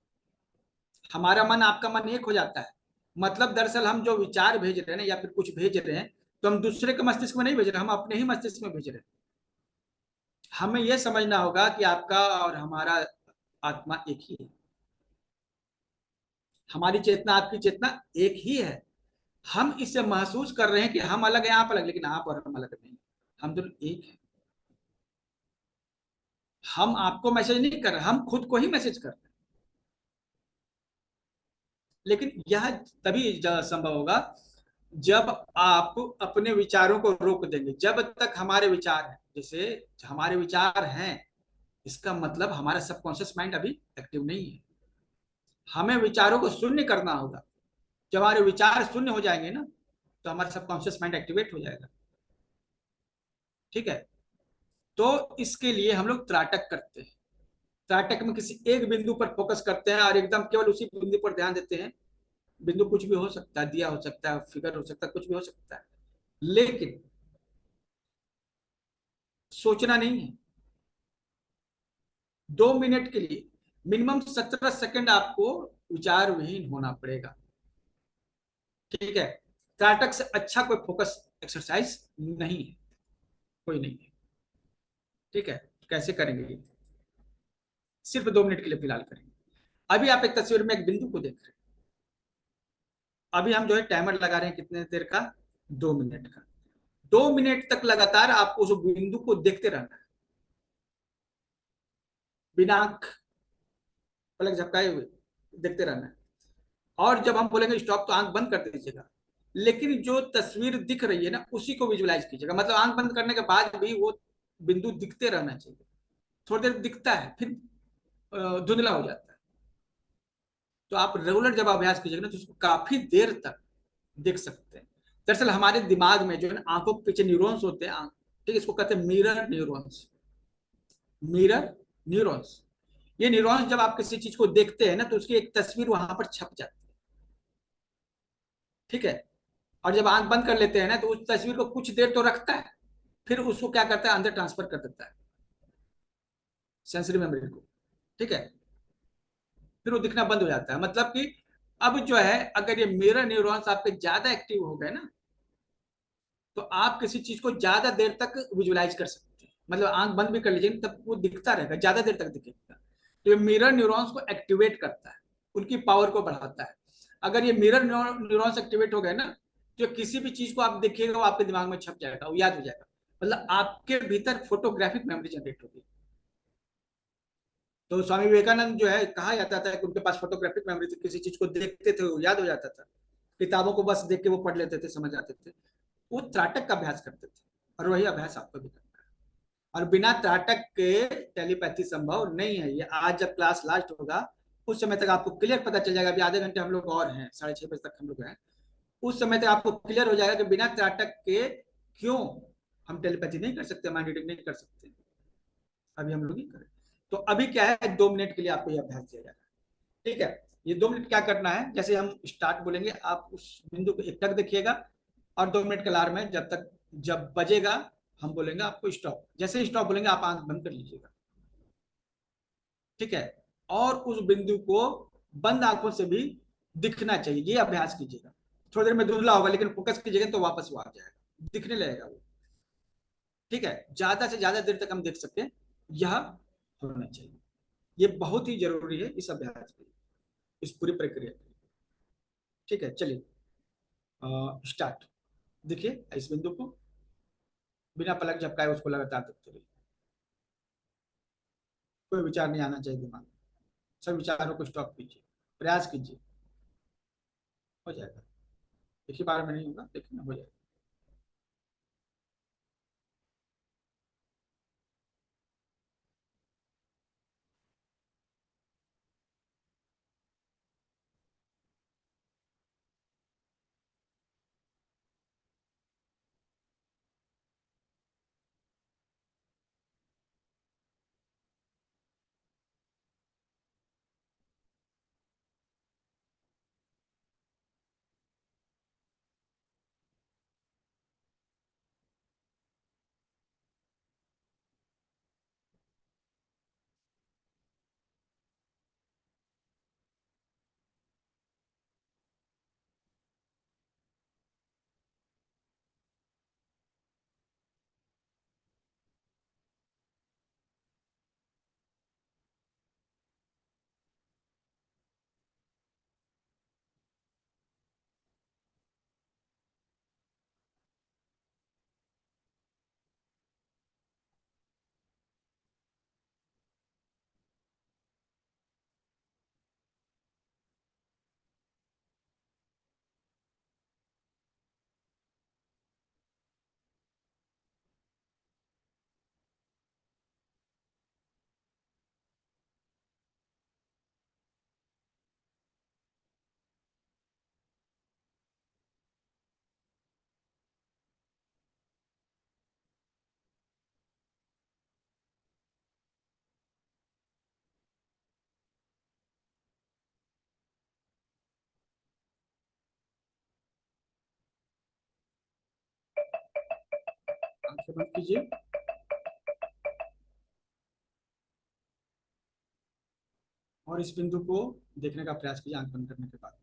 हमारा मन आपका मन एक हो जाता है। मतलब दरअसल हम जो विचार भेज रहे हैं ना, या फिर कुछ भेज रहे हैं, तो हम दूसरे के मस्तिष्क में नहीं भेज रहे, हम अपने ही मस्तिष्क में भेज रहे हैं। हमें यह समझना होगा कि आपका और हमारा आत्मा एक ही है। हमारी चेतना, आपकी चेतना एक ही है। हम इससे महसूस कर रहे हैं कि हम अलग हैं, आप अलग, लेकिन आप और हम अलग नहीं। हम दोनों एक हैं। हम आपको मैसेज नहीं कर रहे, हम खुद को ही मैसेज कर रहे हैं। लेकिन यह तभी संभव होगा जब आप अपने विचारों को रोक देंगे। जब तक हमारे विचार हैं, जैसे हमारे विचार हैं, इसका मतलब हमारा सबकॉन्शियस माइंड अभी एक्टिव नहीं है। हमें विचारों को शून्य करना होगा। जब हमारे विचार शून्य हो जाएंगे ना, तो हमारा सबकॉन्शियस माइंड एक्टिवेट हो जाएगा। ठीक है। तो इसके लिए हम लोग त्राटक करते हैं। त्राटक में किसी एक बिंदु पर फोकस करते हैं और एकदम केवल उसी बिंदु पर ध्यान देते हैं। बिंदु कुछ भी हो सकता है, दिया हो सकता है, फिगर हो सकता है, कुछ भी हो सकता है, लेकिन सोचना नहीं है। 2 मिनट के लिए मिनिमम 17 सेकंड आपको विचार विहीन होना पड़ेगा। ठीक है। त्राटक से अच्छा कोई फोकस एक्सरसाइज नहीं है, कोई नहीं है। ठीक है। कैसे करेंगे ये? सिर्फ 2 मिनट के लिए फिलहाल करेंगे। अभी आप एक तस्वीर में एक बिंदु को देख रहे हैं। अभी हम जो है टाइमर लगा रहे हैं, कितने देर का? 2 मिनट का। 2 मिनट तक लगातार आपको उस बिंदु को देखते रहना है, बिना आंख पलक झपकाए हुए देखते रहना है। और जब हम बोलेंगे स्टॉप, तो आंख बंद कर दीजिएगा। लेकिन जो तस्वीर दिख रही है ना, उसी को विजुलाइज कीजिएगा। मतलब आंख बंद करने के बाद भी वो बिंदु दिखते रहना चाहिए। थोड़ी देर दिखता है, फिर धुंधला हो जाता है। तो आप रेगुलर जब अभ्यास कीजिएगा ना, तो उसको काफी देर तक देख सकते हैं। दरअसल हमारे दिमाग में जो है ना, आंखों के पीछे न्यूरॉन्स होते हैं। ठीक है, इसको कहते हैं मिरर न्यूरॉन्स। Mirror neurons. ये न्यूरॉन्स जब आप किसी चीज को देखते हैं ना, तो उसकी एक तस्वीर वहां पर छप जाती है। ठीक है। और जब आंख बंद कर लेते हैं ना, तो उस तस्वीर को कुछ देर तो रखता है, फिर उसको क्या करता है, अंदर ट्रांसफर कर देता है सेंसरी मेमोरी को। ठीक है। फिर वो दिखना बंद हो जाता है। मतलब कि अब जो है, अगर ये मिरर न्यूरॉन्स आपके ज्यादा एक्टिव हो गए ना, तो आप किसी चीज को ज्यादा देर तक विजुलाइज कर सकते हैं। मतलब आंख बंद भी कर लीजिए, तब वो दिखता रहेगा, ज्यादा देर तक दिखेगा। तो ये मिरर न्यूरॉन्स को एक्टिवेट करता है, उनकी पावर को बढ़ाता है। अगर ये मिरर न्यूरॉन्स एक्टिवेट हो गए ना, तो किसी भी चीज को आप देखिएगा, वो आपके दिमाग में छप जाएगा, वो याद हो जाएगा। मतलब आपके भीतर फोटोग्राफिक मेमोरी जनरेट होगी। तो स्वामी विवेकानंद जो है, कहा जाता था कि उनके पास फोटोग्राफिक मेमोरी थी। किसी चीज को देखते थे, वो याद हो जाता था। किताबों को बस देख के वो पढ़ लेते थे, समझ आते थे। वो त्राटक का अभ्यास करते थे, और वही अभ्यास आपको भी करना है। और बिना त्राटक के टेलीपैथी संभव नहीं है। ये आज जब क्लास लास्ट होगा, उस समय तक आपको क्लियर पता चल जाएगा। अभी आधे घंटे हम लोग और हैं, 6:30 बजे तक हम लोग हैं। उस समय तक आपको क्लियर हो जाएगा कि बिना त्राटक के क्यों हम टेलीपैथी नहीं कर सकते, माइंड रीडिंग नहीं कर सकते। अभी हम लोग ही करें। तो अभी क्या है, 2 मिनट के लिए आपको यह अभ्यास दिया जाएगा। ठीक है। ये 2 मिनट क्या करना है, जैसे हम स्टार्ट बोलेंगे, आप उस बिंदु को एक टक देखिएगा। और 2 मिनट का अलार्म है, जब बजेगा हम बोलेंगे आपको स्टॉप। जैसे ही स्टॉप बोलेंगे, आप आंख बंद कर लीजिएगा। ठीक है। और उस बिंदु को बंद आंखों से भी दिखना चाहिए, ये अभ्यास कीजिएगा। थोड़ी देर में धुंधला होगा, लेकिन फोकस कीजिएगा तो वापस वो आ जाएगा, दिखने लगेगा वो। ठीक है। ज्यादा से ज्यादा देर तक हम देख सकते हैं, यह होना चाहिए। ये बहुत ही जरूरी है इस अभ्यास के लिए, इस पूरी प्रक्रिया के लिए। ठीक है, चलिए स्टार्ट। देखिए इस बिंदु को बिना पलक झपकाए उसको लगातार देखते रहिए। कोई विचार नहीं आना चाहिए दिमाग में। सब विचारों को स्टॉप कीजिए, प्रयास कीजिए, हो जाएगा। एक ही बार में नहीं होगा, लेकिन हो जाएगा। आंखें बंद कीजिए और इस बिंदु को देखने का प्रयास कीजिए आंख बंद करने के बाद।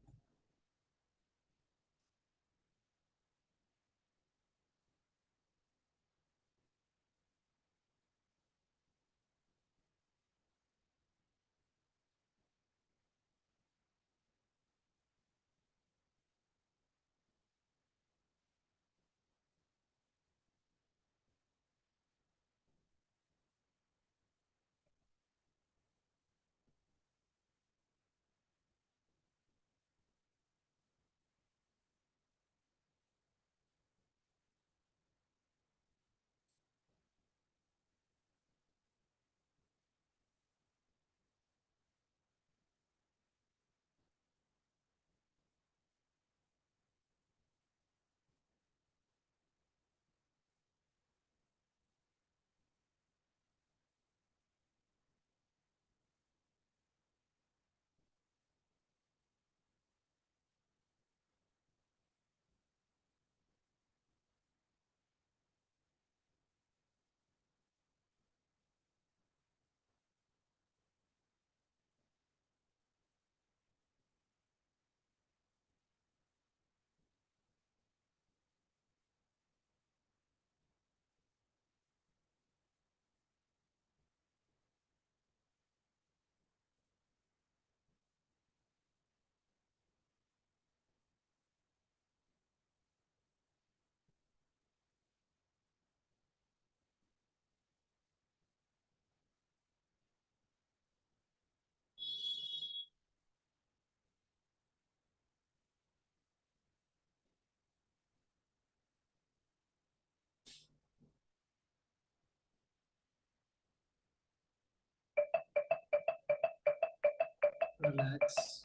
रिलैक्स।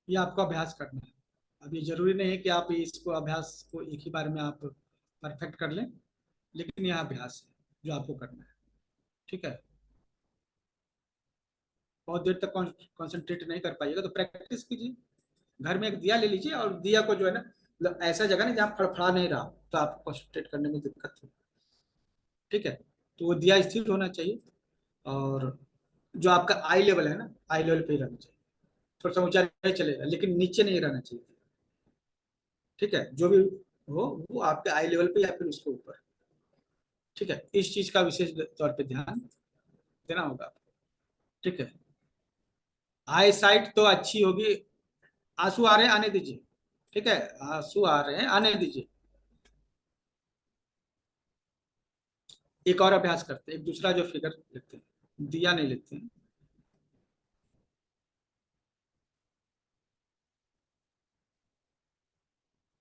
ये आपको अभ्यास करना है। अब ये जरूरी नहीं है कि आप इसको अभ्यास को एक ही बार में आप परफेक्ट कर लें, लेकिन यह अभ्यास है जो आपको करना है। ठीक है, बहुत देर तक कंसंट्रेट नहीं कर पाइएगा तो प्रैक्टिस कीजिए। घर में एक दिया ले लीजिए और दिया को जो है ना, मतलब ऐसा जगह नहीं जहाँ फड़फड़ा नहीं रहा, तो आपको कंसंट्रेट करने में दिक्कत हो। ठीक है, तो वो दिया स्थिर होना चाहिए। और जो आपका आई लेवल है ना, आई लेवल पे ही रहना चाहिए। थोड़ा सा ऊंचा नहीं चलेगा, लेकिन नीचे नहीं रहना चाहिए। ठीक है, जो भी हो वो आपके आई लेवल पे या फिर उसके ऊपर। ठीक है, इस चीज का विशेष तौर पे ध्यान देना होगा आपको। ठीक है, आई साइट तो अच्छी होगी। आंसू आ रहे हैं, आने दीजिए। ठीक है, आंसू आ रहे हैं, आने दीजिए। एक और अभ्यास करते हैं, एक दूसरा जो फिगर लेते हैं, दिया नहीं लेते हैं।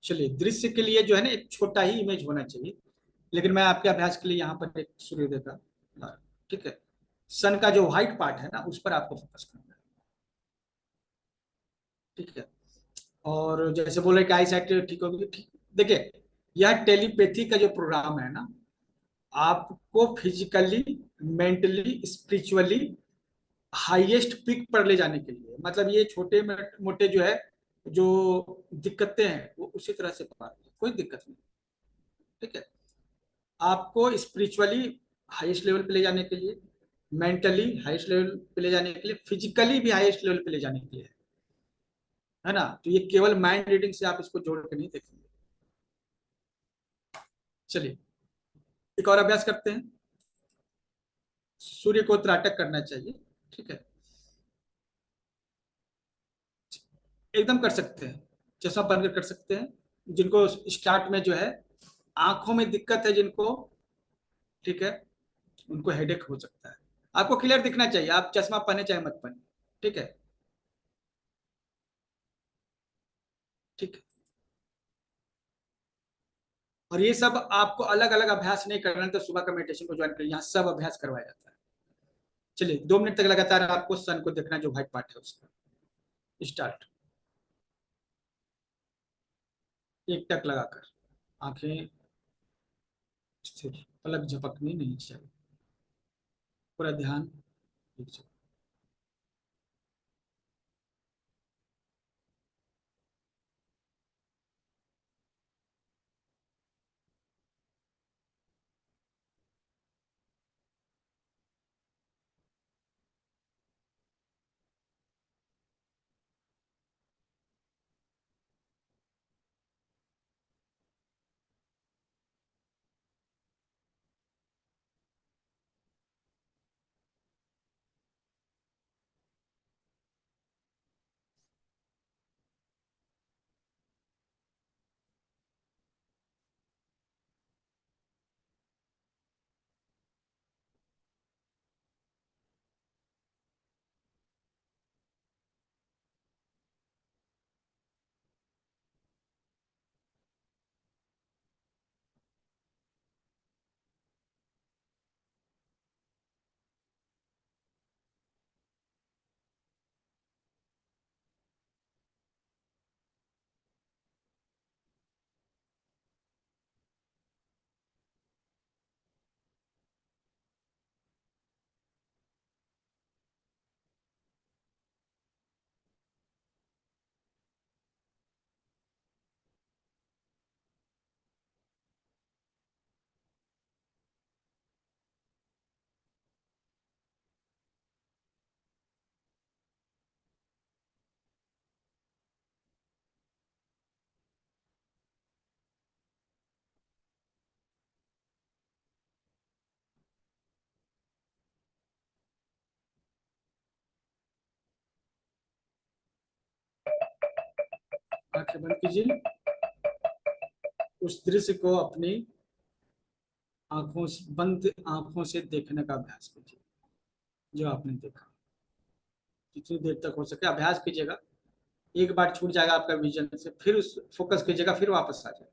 चलिए, दृश्य के लिए जो है ना एक छोटा ही इमेज होना चाहिए, लेकिन मैं आपके अभ्यास के लिए यहाँ पर एक सूर्योदय का ठीक है, सन का जो व्हाइट पार्ट है ना उस पर आपको फोकस करना है। ठीक है, और जैसे बोले कि आई साइट ठीक होगी, ठीक। देखिए, यह टेलीपैथी का जो प्रोग्राम है ना, आपको physically, mentally, spiritually highest peak पर ले जाने के लिए, मतलब ये छोटे मोटे जो है, जो दिक्कतें हैं वो उसी तरह से पार, कोई दिक्कत नहीं। ठीक है, आपको स्पिरिचुअली हाईएस्ट लेवल पे ले जाने के लिए, मेंटली हाईएस्ट लेवल पे ले जाने के लिए, फिजिकली भी हाईएस्ट लेवल पे ले जाने के लिए, है ना। तो ये केवल माइंड रीडिंग से आप इसको जोड़ के नहीं देखेंगे। चलिए, एक और अभ्यास करते हैं। सूर्य को त्राटक करना चाहिए। ठीक है, एकदम कर सकते हैं, चश्मा बंद कर सकते हैं। जिनको स्टार्ट में जो है आंखों में दिक्कत है जिनको, ठीक है, उनको हेडेक हो सकता है। आपको क्लियर दिखना चाहिए, आप चश्मा पहने चाहे मत पहने। ठीक है, ठीक है। और ये सब आपको अलग अलग अभ्यास नहीं करना है, तो सुबह का मेडिटेशन को ज्वाइन करिए, यहाँ सब अभ्यास करवाया जाता है। चलिए, 2 मिनट तक लगातार आपको सन को देखना है, जो व्हाइट पार्ट है उसका। स्टार्ट। एक टक लगाकर, आंखें स्थिर, पलक झपकनी नहीं चाहिए, पूरा ध्यान एक जगह। आंखें बंद कीजिए, उस दृश्य को अपनी आंखों से, बंद आंखों से देखने का अभ्यास कीजिए, जो आपने देखा। जितनी देर तक हो सके अभ्यास कीजिएगा। एक बार छूट जाएगा आपका विजन से, फिर उस फोकस कीजिएगा, फिर वापस आ जाएगा।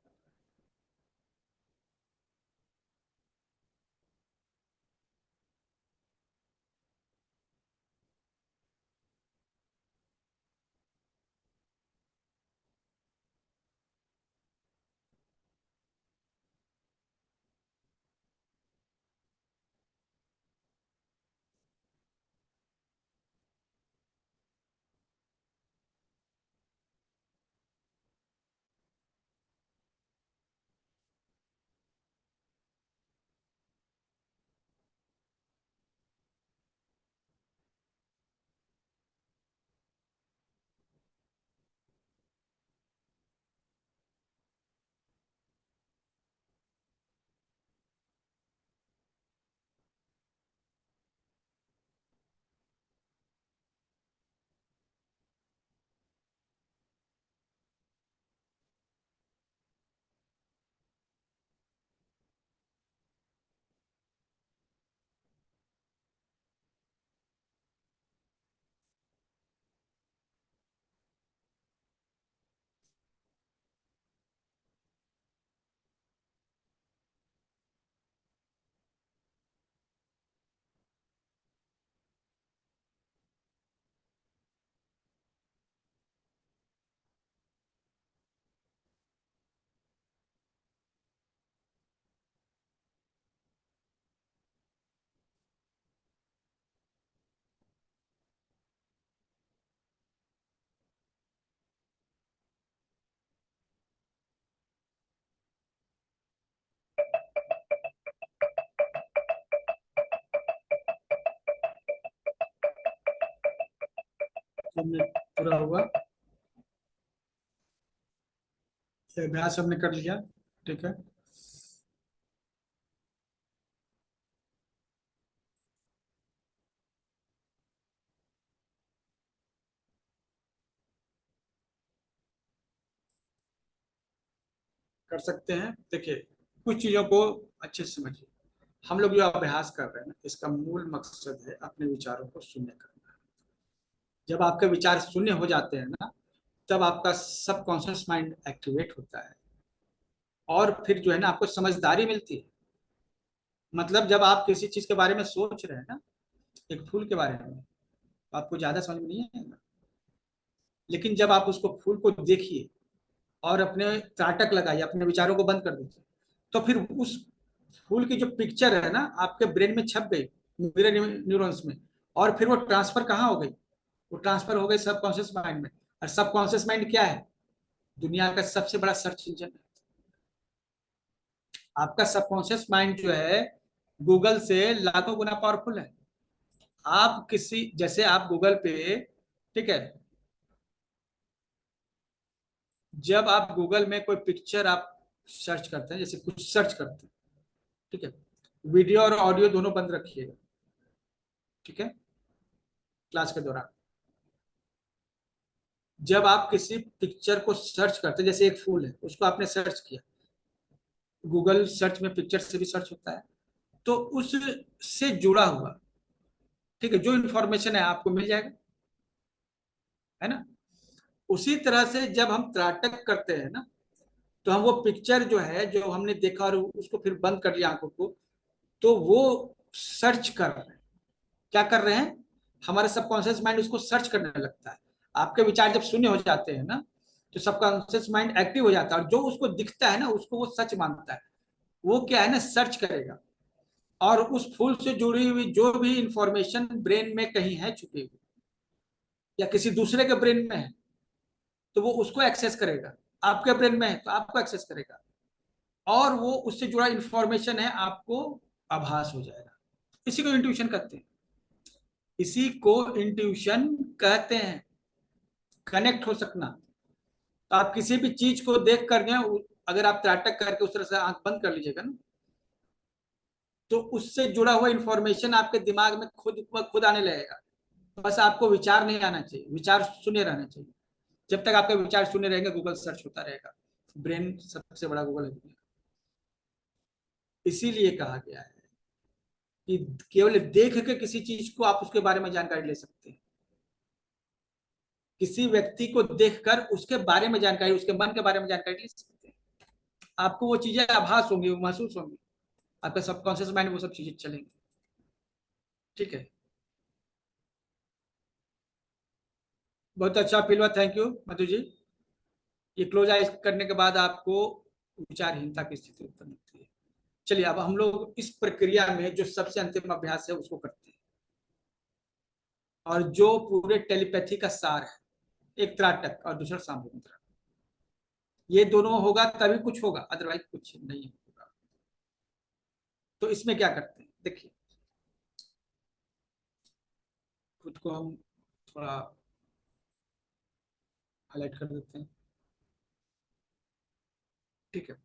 हमने पूरा हुआ, ये अभ्यास हमने कर लिया। ठीक है, कर सकते हैं। देखिए, कुछ चीजों को अच्छे से समझिए। हम लोग जो अभ्यास कर रहे हैं ना, इसका मूल मकसद है अपने विचारों को शून्य करना। जब आपके विचार शून्य हो जाते हैं ना, तब आपका सबकॉन्शियस माइंड एक्टिवेट होता है, और फिर जो है ना आपको समझदारी मिलती है। मतलब जब आप किसी चीज के बारे में सोच रहे हैं ना, एक फूल के बारे में, तो आपको ज्यादा समझ में नहीं आएगा। लेकिन जब आप उसको फूल को देखिए और अपने त्राटक लगाइए, अपने विचारों को बंद कर दीजिए, तो फिर उस फूल की जो पिक्चर है ना आपके ब्रेन में छप गई, मेरे न्यूरॉन्स में, और फिर वो ट्रांसफर कहाँ हो गई? वो ट्रांसफर हो गई सबकॉन्शियस माइंड में। और सबकॉन्शियस माइंड क्या है? दुनिया का सबसे बड़ा सर्च इंजन है। आपका सबकॉन्शियस माइंड जो है गूगल से लाखों गुना पावरफुल है। आप किसी, जैसे आप गूगल पे, ठीक है, जब आप गूगल में कोई पिक्चर आप सर्च करते हैं, जैसे कुछ सर्च करते हैं, ठीक है, वीडियो और ऑडियो दोनों बंद रखिएगा, ठीक है, क्लास के दौरान। जब आप किसी पिक्चर को सर्च करते हैं, जैसे एक फूल है उसको आपने सर्च किया, गूगल सर्च में पिक्चर से भी सर्च होता है, तो उससे जुड़ा हुआ, ठीक है, जो इंफॉर्मेशन है आपको मिल जाएगा, है ना। उसी तरह से जब हम त्राटक करते हैं ना, तो हम वो पिक्चर जो है, जो हमने देखा और उसको फिर बंद कर लिया आंखों को, तो वो सर्च कर रहे हैं। क्या कर रहे हैं? हमारा सबकॉन्शियस माइंड उसको सर्च करने लगता है। आपके विचार जब शून्य हो जाते हैं ना, तो सबकॉन्शियस माइंड एक्टिव हो जाता है, और जो उसको दिखता है ना उसको वो सच मानता है। वो क्या है ना, सर्च करेगा, और उस फूल से जुड़ी हुई जो भी इंफॉर्मेशन ब्रेन में कहीं है छुपी हुई, या किसी दूसरे के ब्रेन में है, तो वो उसको एक्सेस करेगा। आपके ब्रेन में है तो आपको एक्सेस करेगा, और वो उससे जुड़ा इंफॉर्मेशन है आपको आभास हो जाएगा। इसी को इंट्यूशन कहते हैं। इसी को इंट्यूशन कहते हैं, कनेक्ट हो सकना। तो आप किसी भी चीज को देख कर गए, अगर आप त्राटक करके उस तरह से आंख बंद कर लीजिएगा ना, तो उससे जुड़ा हुआ इंफॉर्मेशन आपके दिमाग में खुद ब खुद आने लगेगा। बस आपको विचार नहीं आना चाहिए, विचार शून्य रहना चाहिए। जब तक आपके विचार शून्य रहेंगे, गूगल सर्च होता रहेगा। ब्रेन सबसे बड़ा गूगल है दुनिया। इसीलिए कहा गया है कि केवल देख के किसी चीज को आप उसके बारे में जानकारी ले सकते हैं। किसी व्यक्ति को देखकर उसके बारे में जानकारी, उसके मन के बारे में जानकारी ले सकते हैं। आपको वो चीजें आभास होंगी, वो महसूस होंगी, आपका सबकॉन्शियस माइंड वो सब चीजें चलेंगी। ठीक है, बहुत अच्छा फील हुआ, थैंक यू मधु जी। ये क्लोज आइज करने के बाद आपको विचारहीनता की स्थिति उत्पन्न होती है। चलिए, अब हम लोग इस प्रक्रिया में जो सबसे अंतिम अभ्यास है उसको करते हैं, और जो पूरे टेलीपैथी का सार है। एक त्राटक और दूसरा सामूहिक मुद्रा, ये दोनों होगा तभी कुछ होगा, अदरवाइज कुछ नहीं होगा। तो इसमें क्या करते हैं, देखिए, खुद को हम थोड़ा हाईलाइट कर देते हैं। ठीक है,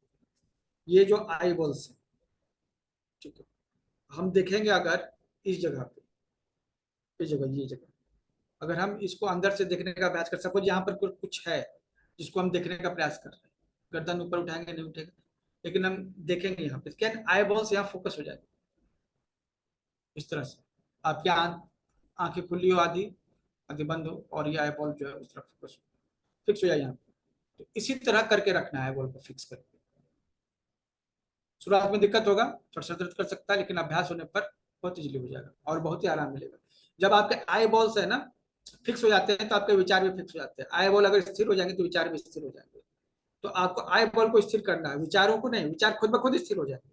ये जो आई बॉल्स है, ठीक है, हम देखेंगे अगर इस जगह पे, इस जगह, ये जगह, अगर हम इसको अंदर से देखने का प्रयास कर, सपोज यहाँ पर कुछ है जिसको हम देखने का प्रयास कर रहे हैं, गर्दन ऊपर उठाएंगे नहीं उठेगा, लेकिन हम देखेंगे यहाँ पे, क्या आई बॉल्स यहाँ फोकस हो जाएगी इस तरह से। आपकी आंखें खुली हो, आधी आंखें बंद हो, और ये आई बॉल जो है उस तरफ फोकस फिक्स हो जाए यहाँ पे। तो इसी तरह करके रखना है बॉल को फिक्स करके। शुरुआत में दिक्कत होगा, थोड़ा सा दर्द कर सकता है, लेकिन अभ्यास होने पर बहुत इजीली हो जाएगा और बहुत ही आराम मिलेगा। जब आपके आई बॉल्स है ना फिक्स हो जाते हैं, तो आपके विचार भी फिक्स हो जाते हैं। आई बॉल अगर स्थिर हो जाएंगे तो विचार भी स्थिर हो जाएंगे। तो आपको आई बॉल को स्थिर करना है, विचारों को नहीं। विचार खुद ब खुद स्थिर हो जाएंगे,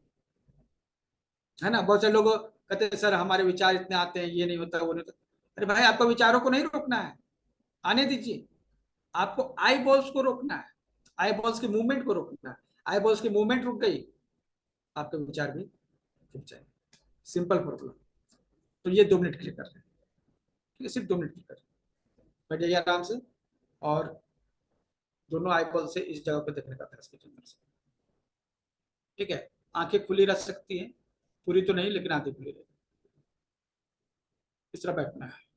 है ना। बहुत से लोग कहते हैं सर हमारे विचार इतने आते हैं, ये नहीं होता, वो नहीं होता। अरे भाई, आपको विचारों को नहीं रोकना है, आने दीजिए। आपको आई बॉल्स को रोकना है, आई बॉल्स की मूवमेंट को रोकना है। आई बॉल्स की मूवमेंट रुक गई, आपके विचार भी रुक जाएंगे। Simple formula. तो ये 2 मिनट के लिए कर रहे हैं, ठीक है, सिर्फ 2 मिनट के लिए कर रहे हैं। बैठ जाइए आराम से, और दोनों आई बॉल से इस जगह पे देखने का प्रयास कीजिए मेरे से। ठीक है, आंखें खुली रख सकती हैं, पूरी तो नहीं लेकिन आंखें खुली रहे, इस तरह बैठना है।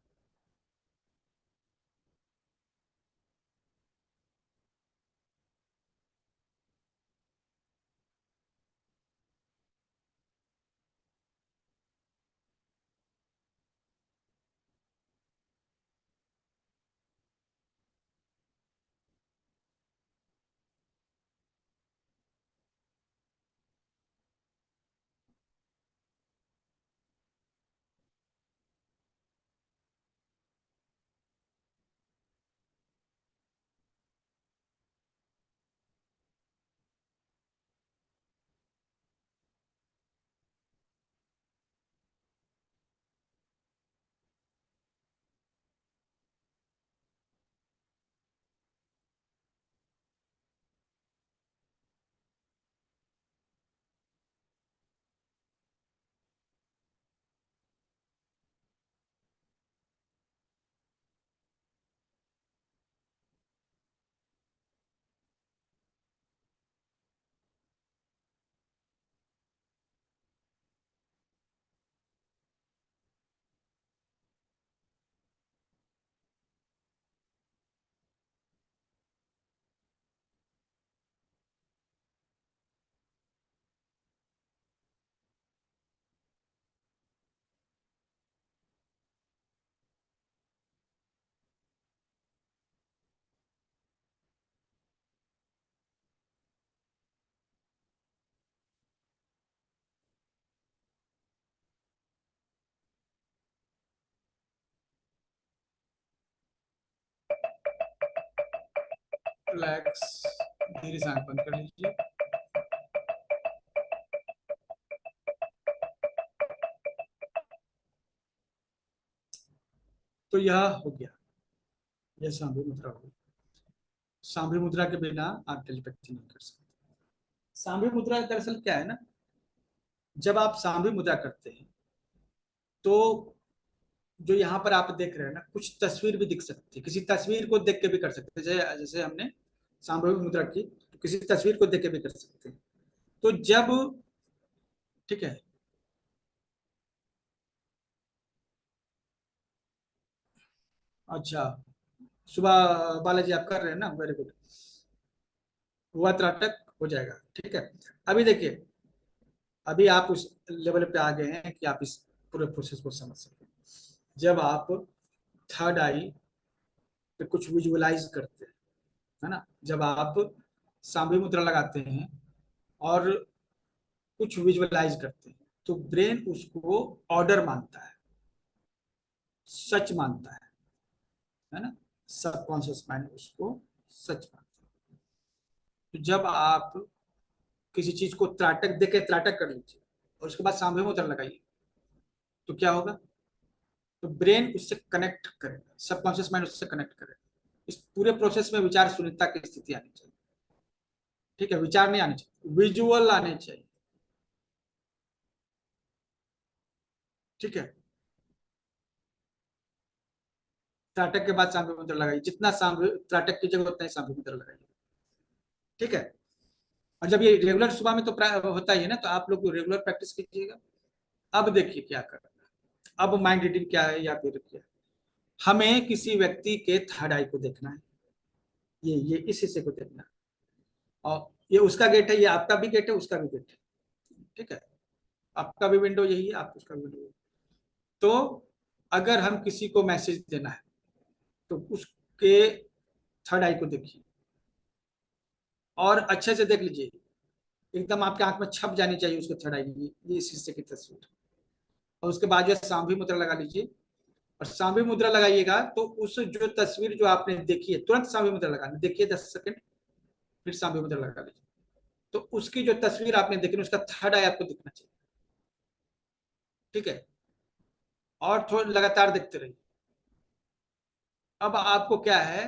रिलैक्स, धीरे से आंख बंद कर लीजिए। तो यह हो गया, यह सांभि मुद्रा हो गई। सांभि मुद्रा के बिना आप टेलीपैथी नहीं कर सकते। सांभि मुद्रा दरअसल क्या है ना, जब आप सांभि मुद्रा करते हैं तो जो यहाँ पर आप देख रहे हैं ना, कुछ तस्वीर भी दिख सकती है, किसी तस्वीर को देख के भी कर सकते हैं। जैसे जैसे हमने सांभवी मुद्रा की, तो किसी तस्वीर को देख के भी कर सकते हैं। तो जब, ठीक है, अच्छा, सुबह बालाजी आप कर रहे हैं ना, वेरी गुड, हुआ त्राटक हो जाएगा। ठीक है, अभी देखिए, अभी आप उस लेवल पे आ गए हैं कि आप इस पूरे प्रोसेस को समझ सकें। जब आप थर्ड आई पे कुछ विजुअलाइज करते हैं, है ना, जब आप सांभवी मुद्रा लगाते हैं और कुछ विजुअलाइज करते हैं, तो ब्रेन उसको ऑर्डर मानता है, सच मानता है ना, सबकॉन्शियस माइंड उसको सच मानता है। तो जब आप किसी चीज को त्राटक देके त्राटक कर लीजिए और उसके बाद सांभे मुद्रा लगाइए, तो क्या होगा, तो ब्रेन उससे कनेक्ट करेगा, सबकॉन्शियस माइंड उससे कनेक्ट करेगा। इस पूरे प्रोसेस में विचार शून्यता की स्थिति आनी चाहिए। ठीक है, विचार नहीं आने चाहिए, विजुअल आने चाहिए। ठीक है, त्राटक के बाद सांभे मुद्रा लगाइए, जितना सांभे त्राटक की जगह उतना ही सांभे मुद्रा लगाइए। ठीक है, और जब ये रेगुलर सुबह में तो होता ही है ना, तो आप लोग रेगुलर प्रैक्टिस कीजिएगा। अब देखिए क्या करना है, अब माइंड रीडिंग क्या है या फिर क्या है। हमें किसी व्यक्ति के थर्ड आई को देखना है, ये इस हिस्से को देखना है, और ये उसका गेट है, ये आपका भी गेट है, उसका भी गेट है। ठीक है, आपका भी विंडो यही है, आप उसका भी विंडो यही है। तो अगर हम किसी को मैसेज देना है तो उसके थर्ड आई को देखिए और अच्छे से देख लीजिए, एकदम आपके आंख में छप जानी चाहिए उसके थर्ड आई, ये इस हिस्से की तस्वीर। और उसके बाद जो सांभवी मुद्रा लगा लीजिए, और सांभवी मुद्रा लगाइएगा तो उस जो तस्वीर जो आपने देखी है, तुरंत सांभवी मुद्रा लगानी, देखिए 10 सेकंड, फिर सांभवी मुद्रा लगा लीजिए। तो उसकी जो तस्वीर आपने देखी, उसका थर्ड आई आपको दिखना चाहिए। ठीक है, और थोड़ा लगातार देखते रहिए। अब आपको क्या है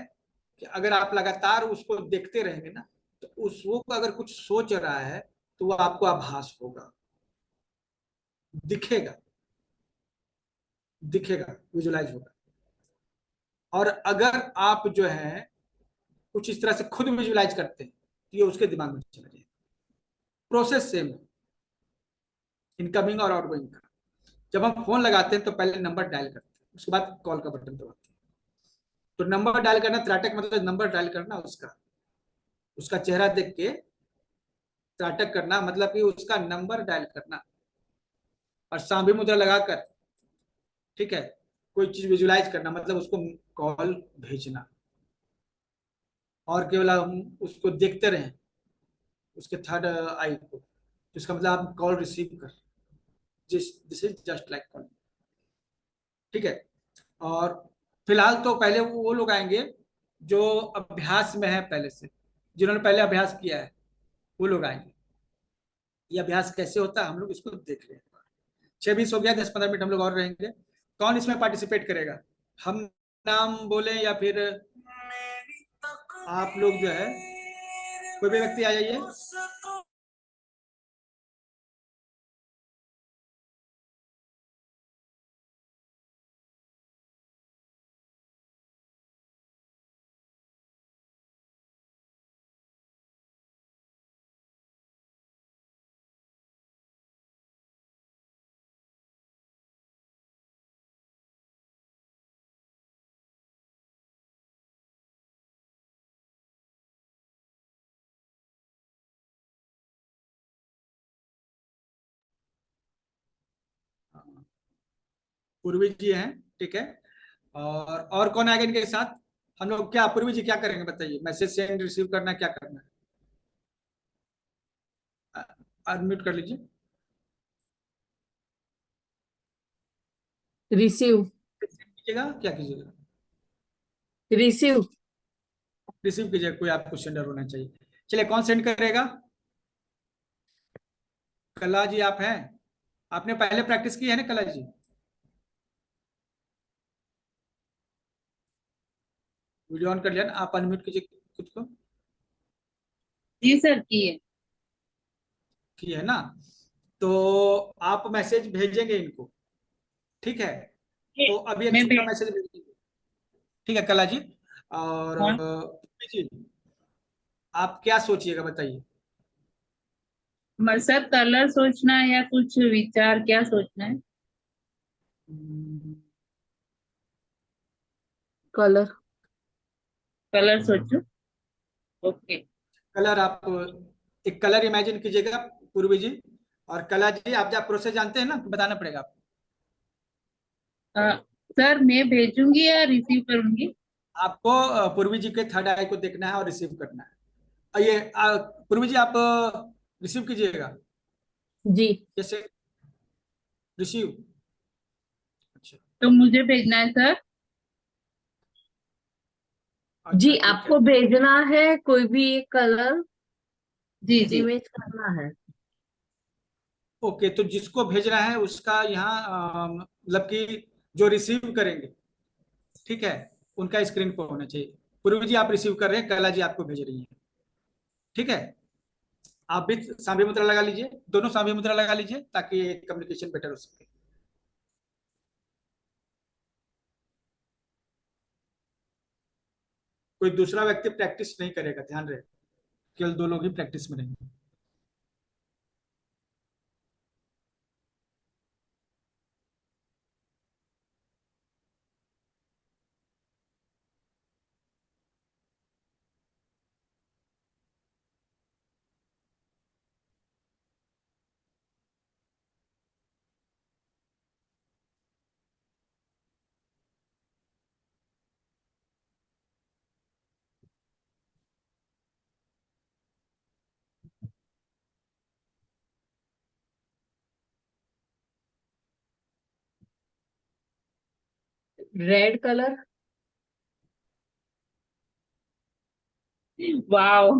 कि अगर आप लगातार उसको देखते रहेंगे ना, तो उस वो अगर कुछ सोच रहा है तो वो आपको आभास होगा, दिखेगा, दिखेगा, विजुलाइज होगा। और अगर आप जो है कुछ इस तरह से खुद विजुलाइज करते हैं तो ये उसके दिमाग में चला जाएगा। प्रोसेस सेम है, इनकमिंग और आउटगोइंग का। जब हम फोन लगाते हैं तो पहले नंबर डायल करते हैं, उसके बाद कॉल का बटन दबाते हैं। तो नंबर डायल करना, त्राटक मतलब नंबर डायल करना, उसका उसका चेहरा देख के त्राटक करना मतलब कि उसका नंबर डायल करना, और सांभि मुद्रा लगाकर, ठीक है, कोई चीज विजुलाइज करना मतलब उसको कॉल भेजना, और केवल हम उसको देखते रहें, उसके थर्ड आई को, जिसका मतलब आप कॉल रिसीव कर, this is just like call. ठीक है। और फिलहाल तो पहले वो लोग आएंगे जो अभ्यास में है पहले से, जिन्होंने पहले अभ्यास किया है, वो लोग आएंगे। ये अभ्यास कैसे होता है हम लोग इसको देख रहे हैं। 6:20 हो गया, 10-15 मिनट हम लोग और रहेंगे। कौन इसमें पार्टिसिपेट करेगा? हम नाम बोले या फिर आप लोग जो है, कोई भी व्यक्ति आ जाइए। पूर्वी जी हैं, ठीक है। और कौन आएगा इनके साथ? हम लोग क्या, पूर्वी जी क्या करेंगे बताइए? मैसेज सेंड रिसीव करना, क्या करना है? अनम्यूट कर लीजिए। रिसीव। कीजिएगा, क्या कीजिएगा? रिसीव। रिसीव कीजिएगा, कोई आपको सेंडर होना चाहिए। चलिए, कौन सेंड करेगा? कला जी आप हैं? आपने पहले प्रैक्टिस की है ना कला जी? वीडियो ऑन कर लिया ना? आप अनम्यूट कीजिए खुद को। जी सर, किए। की है ना? तो आप मैसेज भेजेंगे इनको, ठीक है? तो अभी एक मैं छोटा मैसेज भेजिए, ठीक है कला जी। और हाँ जी, आप क्या सोचिएगा बताइए? सर, कलर सोचना है या कुछ विचार, क्या सोचना है? हम्म, कलर। कलर सोचो। ओके। कलर आप एक कलर इमेजिन कीजिएगा पूर्वी जी। और कला जी, आप क्या प्रोसेस जानते हैं ना, बताना पड़ेगा आपको। सर, मैं भेजूंगी या रिसीव करूंगी? आपको पूर्वी जी के थर्ड आई को देखना है और रिसीव करना है। ये पूर्वी जी आप रिसीव कीजिएगा, जी। जैसे रिसीव। अच्छा। तो मुझे भेजना है सर? अच्छा जी, ठीक है। आपको भेजना है कोई भी एक कलर जी जी। इमेज करना है। ओके, तो जिसको भेजना है उसका यहाँ मतलब कि जो रिसीव करेंगे, ठीक है, उनका स्क्रीन पर होना चाहिए। पूर्वी जी आप रिसीव कर रहे हैं, कला जी आपको भेज रही है, ठीक है। आप भी सांभी मुद्रा लगा लीजिए, दोनों सांभी मुद्रा लगा लीजिए ताकि कम्युनिकेशन बेटर हो सके। कोई दूसरा व्यक्ति प्रैक्टिस नहीं करेगा, ध्यान रहे, केवल 2 लोग ही प्रैक्टिस में रहेंगे। Red colour. वाओ,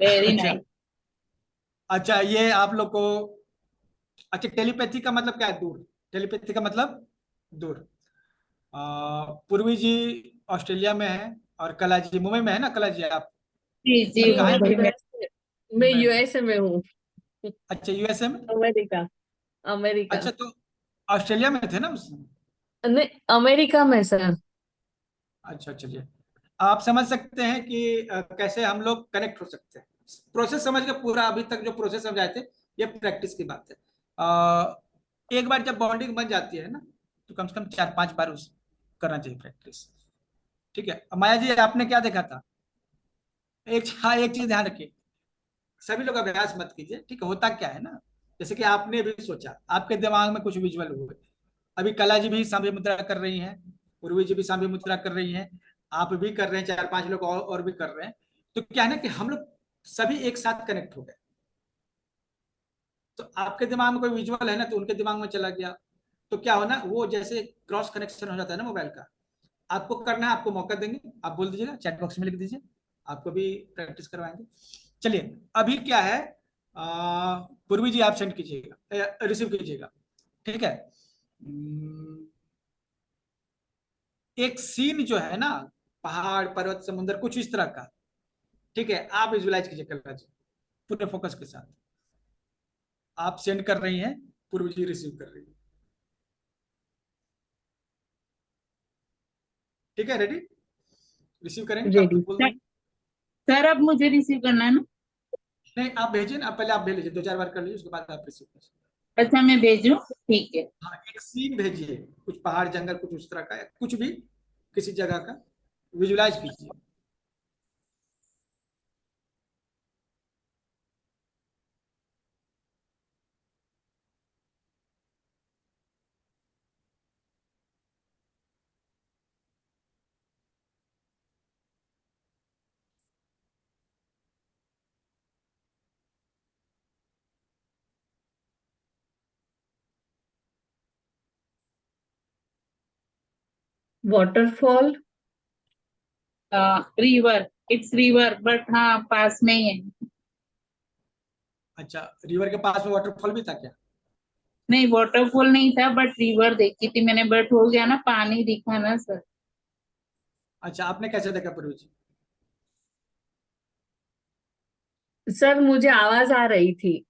वेरी अच्छा। नाइस। अच्छा, ये आप लोग को, अच्छा टेलीपैथी का मतलब क्या है? दूर। टेलीपैथी का मतलब दूर। पूर्वी जी ऑस्ट्रेलिया में है, और कला जी मुंबई में है ना? कला जी आप जी जी, अभी जी, कहाँ मैं है? मुंबई में। यूएस मैं मुंबई में। यूएसए में हूँ। अच्छा, यूएसए में। अमेरिका। अमेरिका। अच्छा, तो ऑस्ट्रेलिया में थे ना उस समय? नहीं, अमेरिका में सर। अच्छा चलिए, आप समझ सकते हैं कि कैसे हम लोग कनेक्ट हो सकते हैं। प्रोसेस समझ के, पूरा अभी तक जो प्रोसेस समझाए थे, ये प्रैक्टिस की बात है। एक बार जब बॉन्डिंग बन जाती है ना, तो कम से कम 4-5 बार उस करना चाहिए प्रैक्टिस। ठीक है, अब माया जी आपने क्या देखा था? हाँ, एक चीज ध्यान रखिए, सभी लोग अभ्यास मत कीजिए। ठीक है, होता क्या है ना, जैसे कि आपने भी सोचा, आपके दिमाग में कुछ विजुअल हुए, अभी कला जी भी सांभे मुद्रा कर रही हैं, पूर्वी जी भी सांभे मुद्रा कर रही हैं, आप भी कर रहे हैं, 4-5 लोग और भी कर रहे हैं। तो क्या है ना कि हम लोग सभी एक साथ कनेक्ट हो गए। तो आपके दिमाग में कोई विजुअल है ना, तो उनके दिमाग में चला गया। तो क्या हो ना, वो जैसे क्रॉस कनेक्शन हो जाता है ना मोबाइल का। आपको करना है, आपको मौका देंगे, आप बोल दीजिएगा, चैट बॉक्स में लिख दीजिए, आपको भी प्रैक्टिस करवाएंगे। चलिए, अभी क्या है, पूर्वी जी आप सेंड कीजिएगा, रिसीव कीजिएगा। ठीक है। एक सीन जो है ना, पहाड़ पर्वत समुद्र कुछ इस तरह का, ठीक है, आप विजुलाइज कीजिए कल्पना जी, पूरे फोकस के साथ। आप सेंड कर रही हैं, पूर्व जी रिसीव कर रही है। ठीक है, रेडी? रिसीव करेंगे तो आप रेडी। बोल देंगे। सर अब मुझे रिसीव करना है ना? नहीं, आप भेजिए ना, पहले आप भेज लीजिए, 2-4 बार कर लीजिए, उसके बाद आप रिसीव कीजिए। अच्छा मैं भेजूं? ठीक है। हाँ, एक सीन भेजिए, कुछ पहाड़ जंगल कुछ उस तरह का, या कुछ भी किसी जगह का विजुलाइज कीजिए। Waterfall. River, it's river but हाँ पास में ही है। अच्छा, रिवर के पास में वाटरफॉल भी था क्या? नहीं वाटरफॉल नहीं था बट रिवर देखी थी मैंने, बट हो गया ना, पानी दिखा ना सर। अच्छा, आपने कैसे देखा पूर्वी जी? सर मुझे आवाज आ रही थी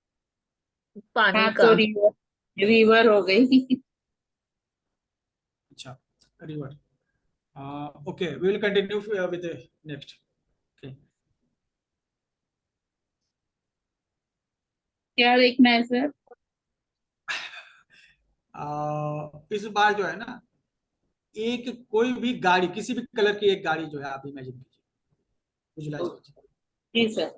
पानी हाँ का। तो रिवर, रिवर हो गई। अच्छा, river. Okay, we will continue with next. Okay. क्या देखना है सर? इस बार जो है ना, एक कोई भी गाड़ी, किसी भी कलर की एक गाड़ी जो है, आप इमेजिन कीजिए, विजुलाइज कीजिए। जी सर।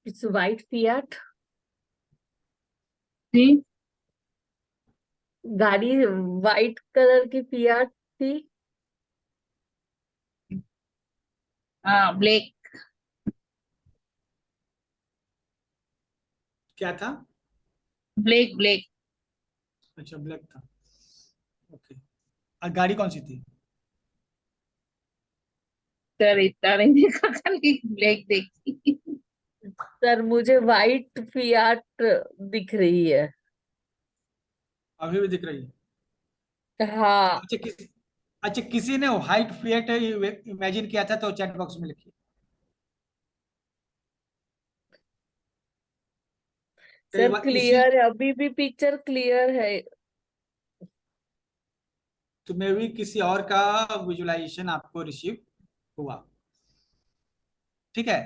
It's white Fiat. जी। गाड़ी वाइट कलर की फियाट थी। हाँ ब्लैक। क्या था? Black black. अच्छा, ब्लैक था। ओके, और गाड़ी कौन सी थी? सर इतना नहीं देखा, खाली ब्लैक देखी। सर मुझे वाइट फियाट दिख रही है। अभी भी दिख रही है? हाँ। अच्छा, अच्छा, किसी ने व्हाइट फिएट इमेजिन किया था तो चैट बॉक्स में लिखिए। कई सर बार इसी, क्लियर है, अभी भी पिक्चर क्लियर है। तो मे भी किसी और का विजुअलाइजेशन आपको रिसीव हुआ। ठीक है,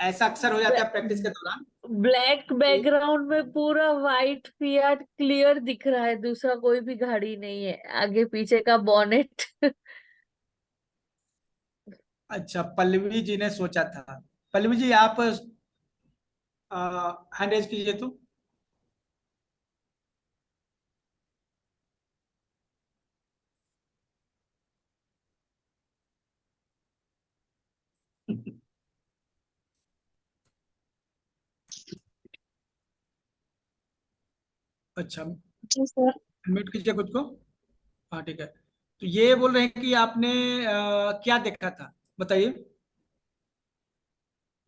ऐसा अक्सर हो जाता है प्रैक्टिस के दौरान। ब्लैक बैकग्राउंड में पूरा वाइट फियाट क्लियर दिख रहा है, दूसरा कोई भी गाड़ी नहीं है, आगे पीछे का बॉनेट। अच्छा, पल्लवी जी ने सोचा था। पल्लवी जी, आप हैंड रेज कीजिए तो। अच्छा, जी सर। म्यूट कीजिए खुद को। हाँ ठीक है। तो ये बोल रहे हैं कि आपने क्या देखा था, बताइए।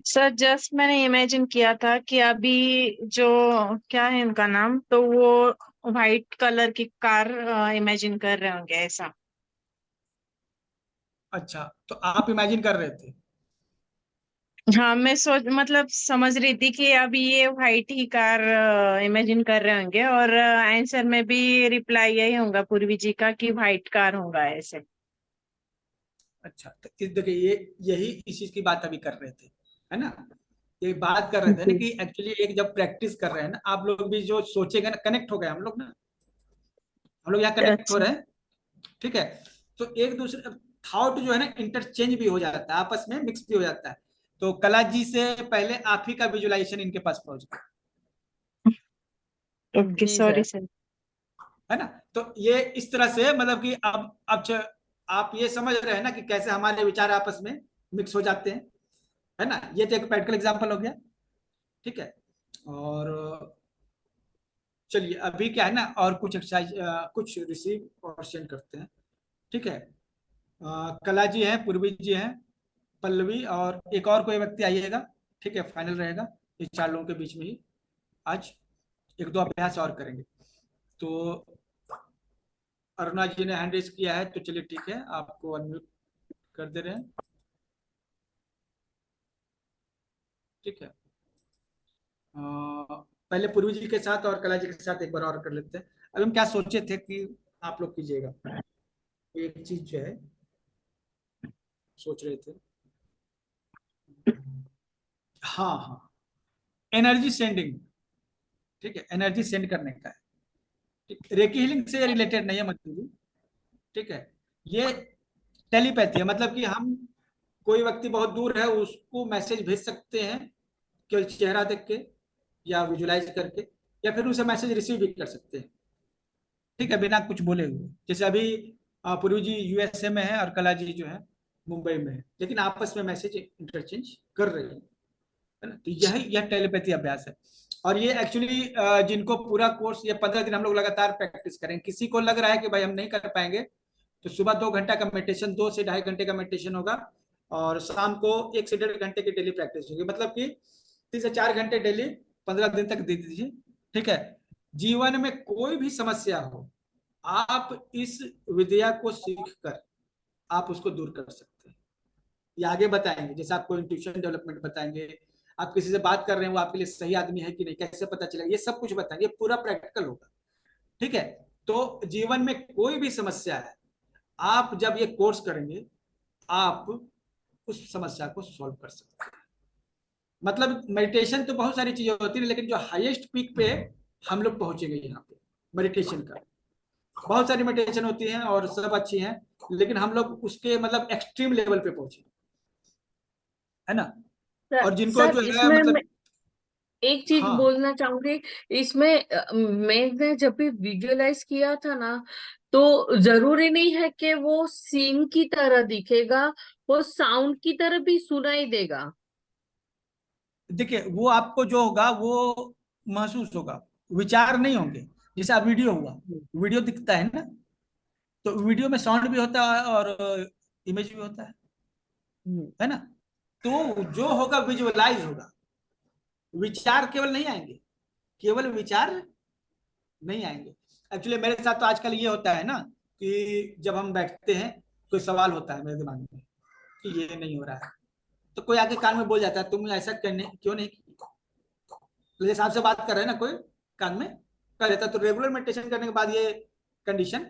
सर जस्ट मैंने इमेजिन किया था कि अभी जो क्या है उनका नाम, तो वो व्हाइट कलर की कार इमेजिन कर रहे होंगे ऐसा। अच्छा, तो आप इमेजिन कर रहे थे। हाँ मैं सोच मतलब समझ रही थी कि अभी ये व्हाइट ही कार इमेजिन कर रहे होंगे, और आंसर में भी रिप्लाई यही होगा पूर्वी जी का कि व्हाइट कार होगा ऐसे। अच्छा, तो इस देखिए ये यही इस चीज की बात अभी कर रहे थे, है ना। ये बात कर रहे थे ना जी। कि एक्चुअली एक जब प्रैक्टिस कर रहे हैं ना, आप लोग भी जो सोचेंगे ना, कनेक्ट हो गए हम लोग ना, हम लोग यहाँ कनेक्ट हो अच्छा। रहे हैं। ठीक है। तो एक दूसरे थॉट जो है ना इंटरचेंज भी हो जाता है, आपस में मिक्स भी हो जाता है। तो कला जी से पहले आप ही का विजुलाइजेशन इनके पास पहुंच गया, ओके जी सॉरी सर। सर। है ना। तो ये इस तरह से मतलब कि आप ये समझ रहे हैं ना कि कैसे हमारे विचार आपस में मिक्स हो जाते हैं, है ना। ये तो एक प्रैक्टिकल एग्जांपल हो गया। ठीक है। और चलिए अभी क्या है ना, और कुछ एक्सरसाइज कुछ रिसीव और सेंड करते हैं। ठीक है। कला जी हैं, पूर्वी जी हैं, पल्लवी और एक और कोई व्यक्ति आइएगा। ठीक है, फाइनल रहेगा ये चार लोगों के बीच में ही। आज एक दो अभ्यास और करेंगे। तो अरुणा जी ने हैंड रेज किया है, तो चलिए ठीक है, आपको अनम्यूट कर दे रहे हैं। ठीक है। पहले पूर्वी जी के साथ और कला जी के साथ एक बार और कर लेते हैं। अभी हम क्या सोचे थे कि आप लोग कीजिएगा, एक चीज जो है सोच रहे थे। हाँ हाँ, एनर्जी सेंडिंग। ठीक है, एनर्जी सेंड करने का है। ठीक, रेकी हीलिंग से रिलेटेड नहीं है मतलब। ठीक है। ये टेलीपैथी है, मतलब कि हम कोई व्यक्ति बहुत दूर है उसको मैसेज भेज सकते हैं केवल चेहरा देख के या विजुलाइज करके, या फिर उसे मैसेज रिसीव भी कर सकते हैं। ठीक है, बिना कुछ बोले हुए। जैसे अभी पूर्वी जी यूएसए में है और कला जी जो है मुंबई में है, लेकिन आपस में मैसेज इंटरचेंज कर रहे हैं, है ना। तो यह टेलीपैथी अभ्यास है। और ये एक्चुअली जिनको पूरा कोर्स ये 15 दिन हम लोग लगातार प्रैक्टिस करें, किसी को लग रहा है कि भाई हम नहीं कर पाएंगे, तो सुबह 2 घंटा का मेडिटेशन, 2 से ढाई घंटे का मेडिटेशन होगा, और शाम को 1 से 1.5 घंटे की डेली प्रैक्टिस होगी, मतलब कि 3 से 4 घंटे डेली 15 दिन तक दे दीजिए। ठीक है। जीवन में कोई भी समस्या हो, आप इस विद्या को सीख कर आप उसको दूर कर सकते हैं। ये आगे बताएंगे, जैसे आपको इंट्यूशन डेवलपमेंट बताएंगे, आप किसी से बात कर रहे हैं वो आपके लिए सही आदमी है कि नहीं, कैसे पता चलेगा, ये सब कुछ बताएंगे, पूरा प्रैक्टिकल होगा। ठीक है। तो जीवन में कोई भी समस्या है, आप जब ये कोर्स करेंगे आप उस समस्या को सॉल्व कर सकते हैं। मतलब मेडिटेशन तो बहुत सारी चीजें होती है, लेकिन जो हाईएस्ट पीक पे हम लोग पहुंचेंगे यहाँ पे मेडिटेशन का। बहुत सारी मेडिटेशन होती हैं और सब अच्छी हैं, लेकिन हम लोग उसके मतलब एक्सट्रीम लेवल पे पहुंचे, है ना। सर और जिनको सर जो है इसमें मैं मतलब, एक चीज हाँ बोलना चाहूंगी। इसमें मैंने जब भी विजुअलाइज किया था ना, तो जरूरी नहीं है कि वो सीन की तरह दिखेगा, वो साउंड की तरह भी सुनाई देगा। देखिए वो आपको जो होगा वो महसूस होगा, विचार नहीं होंगे। जैसे अब वीडियो हुआ, वीडियो दिखता है ना, तो वीडियो में साउंड भी होता है और इमेज भी होता हम्म। है ना। तो जो होगा विजुअलाइज होगा, विचार केवल नहीं आएंगे, केवल विचार नहीं आएंगे। एक्चुअली मेरे साथ तो आजकल ये होता है ना कि जब हम बैठते हैं, कोई सवाल होता है मेरे दिमाग में कि ये नहीं हो रहा है, तो कोई आके कान में बोल जाता है तुम ऐसा करने क्यों नहीं, जैसे आपसे बात कर रहे हैं ना, कोई कान में कर देता है। तो रेगुलर मेडिटेशन करने के बाद ये कंडीशन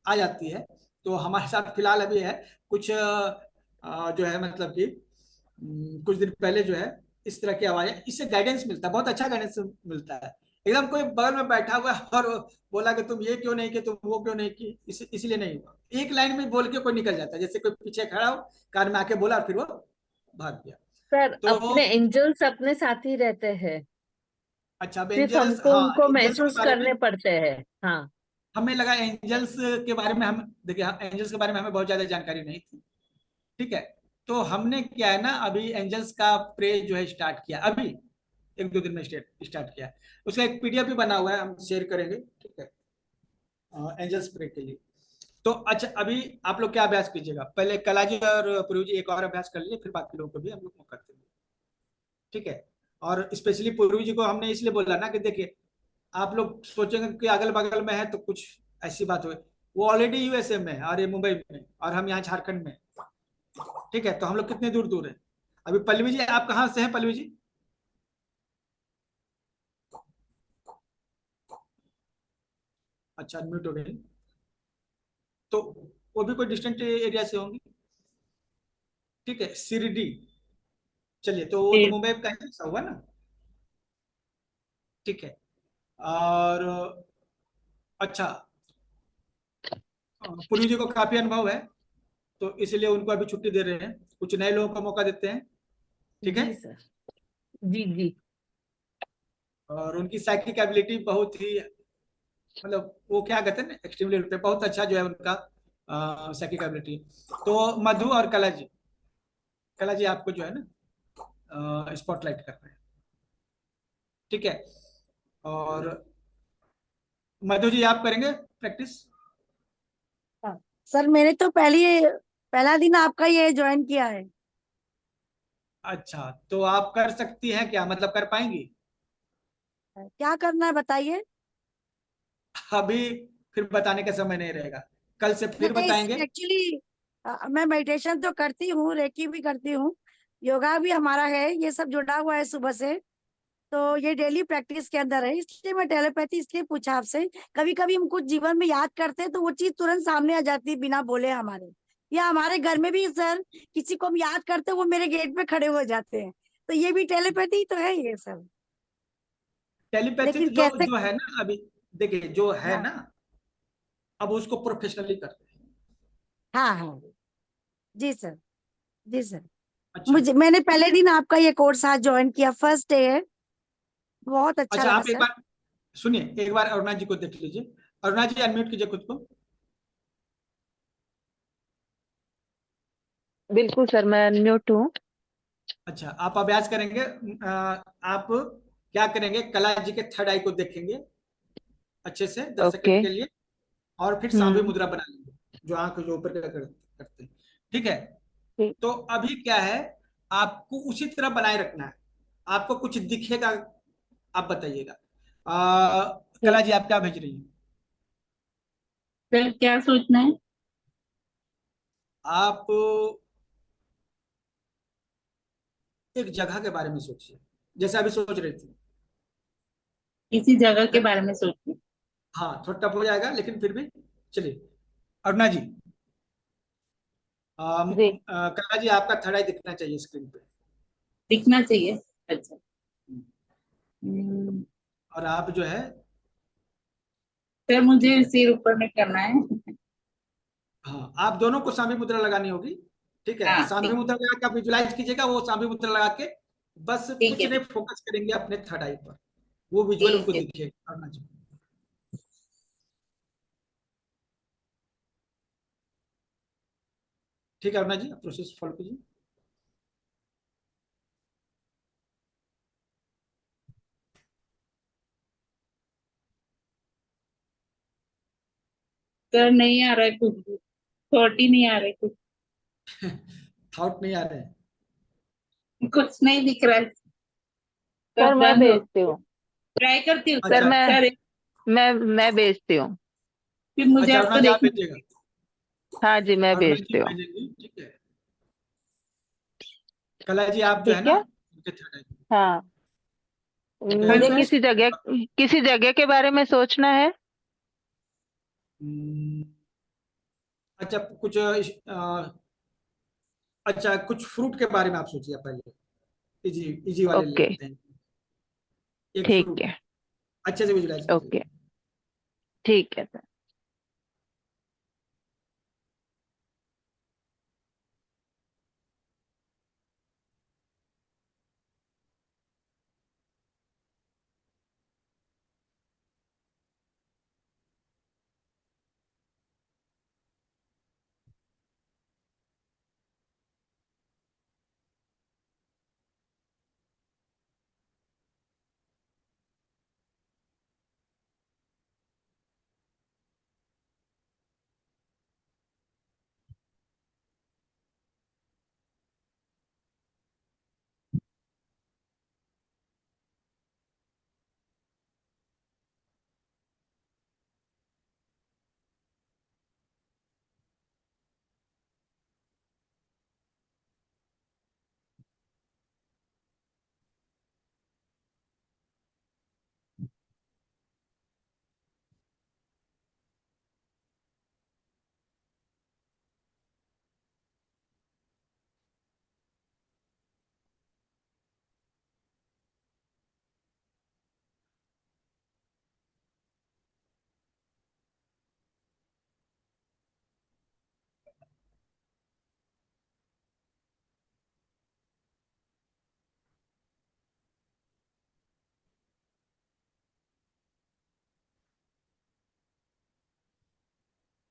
आ जाती है। तो हमारे साथ फिलहाल अभी है कुछ जो है मतलब कि कुछ दिन पहले जो है इस तरह की आवाजें, इससे गाइडेंस मिलता है, बहुत अच्छा गाइडेंस मिलता है। एकदम कोई बगल में बैठा हुआ है और बोला कि तुम ये क्यों नहीं कि, तुम वो क्यों नहीं की, इसलिए नहीं हुआ। एक लाइन में बोल के कोई निकल जाता है, जैसे कोई पीछे खड़ा हो, कान में आके बोला, फिर वो भाग गया। सर तो अपने एंजल्स अपने साथ ही रहते हैं। अच्छा, अब सिर्फ एंजल्स, हमको हाँ उनको एंजल्स के महसूस बारे में करने पड़ते हैं। हाँ। हमें लगा, एंजल्स के बारे में हम देखिए, एंजल्स के बारे में हमें बहुत ज्यादा जानकारी नहीं थी। ठीक है, तो हमने क्या है ना, अभी एंजल्स का प्रे जो है स्टार्ट किया, अभी एक दो दिन में स्टार्ट किया। उसका एक पीडीएफ भी बना हुआ है, हम शेयर करेंगे। ठीक है, एंजल्स प्रे के लिए। तो अच्छा, अभी आप लोग क्या अभ्यास कीजिएगा, पहले कलाजी और पूर्वी जी एक और अभ्यास कर लीजिए, फिर बाकी लोगों को भी हम लोग मौका देंगे। ठीक है, और स्पेशली पूर्वी जी को हमने इसलिए बोला ना कि देखिए, आप लोग सोचेंगे कि अगल बगल में है तो कुछ ऐसी बात हो, वो ऑलरेडी यूएसए में है और ये मुंबई में है, और हम यहाँ झारखंड में हैं। ठीक है, तो हम लोग कितने दूर दूर हैं। अभी पल्लवी जी, आप कहाँ से हैं पल्लवी जी? अच्छा, अनम्यूट हो गई। तो वो भी कोई डिस्टेंट एरिया से होंगी। ठीक है, शिरडी। चलिए, तो वो तो जी। मुंबई का ही हिस्सा हुआ ना। ठीक है, और अच्छा, पूर्वी जी को काफी अनुभव है, तो इसलिए उनको अभी छुट्टी दे रहे हैं, कुछ नए लोगों को मौका देते हैं। ठीक है, जी सर। जी जी। और उनकी साइकिक एबिलिटी बहुत ही, मतलब वो क्या कहते हैं ना, एक्सट्रीम लेवल पे बहुत अच्छा जो है उनका साइकिक एबिलिटी। तो मधु और कला जी, कला जी आपको जो है ना स्पॉटलाइट कर रहे हैं। ठीक है, और मधु जी आप करेंगे प्रैक्टिस? हाँ। सर मैंने तो पहला दिन आपका ये ज्वाइन किया है। अच्छा, तो आप कर सकती हैं क्या, मतलब कर पाएंगी? क्या करना है बताइए। अभी फिर बताने का समय नहीं रहेगा, कल से फिर नहीं बताएंगे। सर, एक्चुअली मैं मेडिटेशन तो करती हूँ, रेकी भी करती हूँ, योगा भी हमारा है, ये सब जुड़ा हुआ है सुबह से। तो ये डेली प्रैक्टिस के अंदर है, इसलिए मैं टेलीपैथी इसलिए पूछा आपसे। कभी कभी हम कुछ जीवन में याद करते हैं तो वो चीज तुरंत सामने आ जाती है बिना बोले हमारे। या हमारे घर में भी सर, किसी को हम याद करते हैं वो मेरे गेट पे खड़े हो जाते हैं। तो ये भी टेलीपैथी तो है ये सब। टेलीपैथी लेकिन जो कैसे? जो है ना, अभी देखिए जो है हाँ ना, अब उसको प्रोफेशनली करते हैं। हाँ हाँ। जी सर। जी सर। अच्छा, मैंने पहले दिन आपका ये कोर्स आज ज्वाइन किया, फर्स्ट डे है, बहुत अच्छा अच्छा, लगा आप एक सर। बार सुनिए, एक बार अरुणा जी को देख लीजिए। अरुणा जी अनम्यूट कीजिए खुद को। बिल्कुल सर, मैं अनम्यूट हूँ। अच्छा, आप अभ्यास करेंगे, आप क्या करेंगे, कला जी के थर्ड आई को देखेंगे अच्छे से 10 सेकंड ओके। के लिए, और फिर सांभी हम्म। मुद्रा बना लेंगे, जो आंख जो ऊपर करते हैं। ठीक है, ठीक। तो अभी क्या है, आपको उसी तरह बनाए रखना है, आपको कुछ दिखेगा, आप बताइएगा। कला ठीक। जी आप क्या भेज रही हैं? सर क्या सोचना है? आप एक जगह के बारे में सोचिए, जैसे अभी सोच रही थी। किसी जगह के बारे में सोचिए। हाँ, थोड़ा टफ हो जाएगा लेकिन फिर भी चलिए। अरुणा जी, जी। कला जी आपका थर्ड आई दिखना चाहिए स्क्रीन पे। दिखना चाहिए। अच्छा। हम्म, और आप जो है, सर मुझे ठीक है, सिर ऊपर में करना है। हाँ आप दोनों को सांभी मुद्रा लगानी होगी। ठीक है, हाँ सांभी ठीक। मुद्रा लगा के आप विजुलाइज कीजिएगा, वो सांभी मुद्रा लगा के बस ठीक कुछ है। नहीं, फोकस करेंगे अपने थर्ड आई पर, वो विजुअल ठीक उनको है। दिखेगा। अरुणा जी, ठीक है, अरुणा जी प्रोसेस फॉलो कीजिए। सर नहीं आ रहा है कुछ भी, थॉट ही नहीं आ रहा है कुछ। थॉट नहीं आ रहे हैं? कुछ नहीं दिख रहा है। सर सब मैं बंद हो। भेजती हूँ। ट्राई करती हूँ सर सर। अच्छा, सर मैं भेजती हूँ। फिर मुझे अच्छा, अरुणा आपको जी आप देखना। भेजिएगा। हाँ जी, मैं अरुणा जी भेजती हूँ। भेजेंगी, ठीक है। कला जी आप जो है ठीक ना, है। उनके थर्ड आई, हाँ, ठीक हाँ है। मुझे सर। किसी जगह के बारे में सोचना है। हम्म, अच्छा, कुछ अच्छा, कुछ फ्रूट के बारे में आप सोचिए पहले, इजी इजी वाले ओके। लेते हैं। एक ठीक फ्रूट है। अच्छे से विजुलाइज ओके। कीजिएगा। ठीक है सर।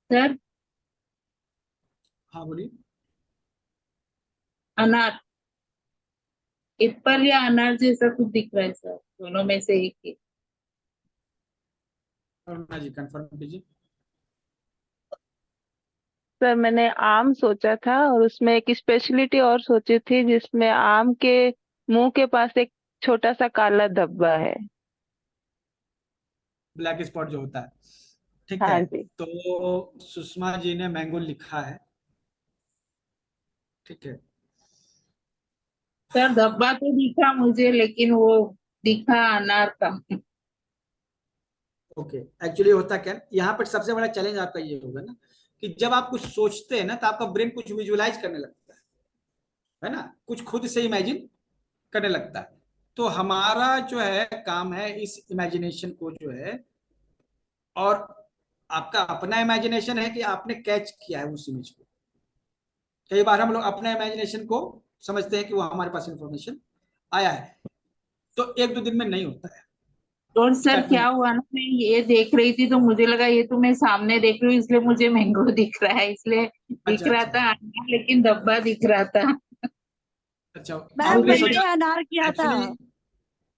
सर हाँ बोलिए। अनार, एप्पल या अनार जैसा कुछ दिख रहा है सर, दोनों में से एक ही। अरुणा जी कंफर्म कीजिए। सर मैंने आम सोचा था और उसमें एक स्पेशलिटी और सोची थी जिसमें आम के मुंह के पास एक छोटा सा काला धब्बा है। ब्लैक स्पॉट जो होता है, ठीक है। हाँ जी। तो सुषमा जी ने मैंगो लिखा है, ठीक है। सर धब्बा तो दिखा मुझे, लेकिन वो दिखा अनार का। ओके, एक्चुअली होता क्या है, यहाँ पर सबसे बड़ा चैलेंज आपका ये होगा ना कि जब आप कुछ सोचते हैं ना तो आपका ब्रेन कुछ विजुअलाइज करने लगता है ना, कुछ खुद से इमेजिन करने लगता है। तो हमारा जो है काम है इस इमेजिनेशन को जो है, और आपका अपना इमेजिनेशन है कि आपने कैच किया है उस इमेज को। कई बार हम लोग अपना इमेजिनेशन को समझते हैं कि वो हमारे पास इंफॉर्मेशन आया है, तो एक दो दिन में नहीं होता है, और सर स्टार्ट में क्या हुआ ना, मैं ये देख रही थी तो मुझे लगा ये तो मैं सामने देख रही हूँ, इसलिए मुझे मैंगो दिख रहा है, इसलिए दिख अच्छा रहा अच्छा था अनार, लेकिन धब्बा दिख रहा था। अच्छा। मैम आपने मुझे मैंने सोचा अनार किया था। एक्चुअली,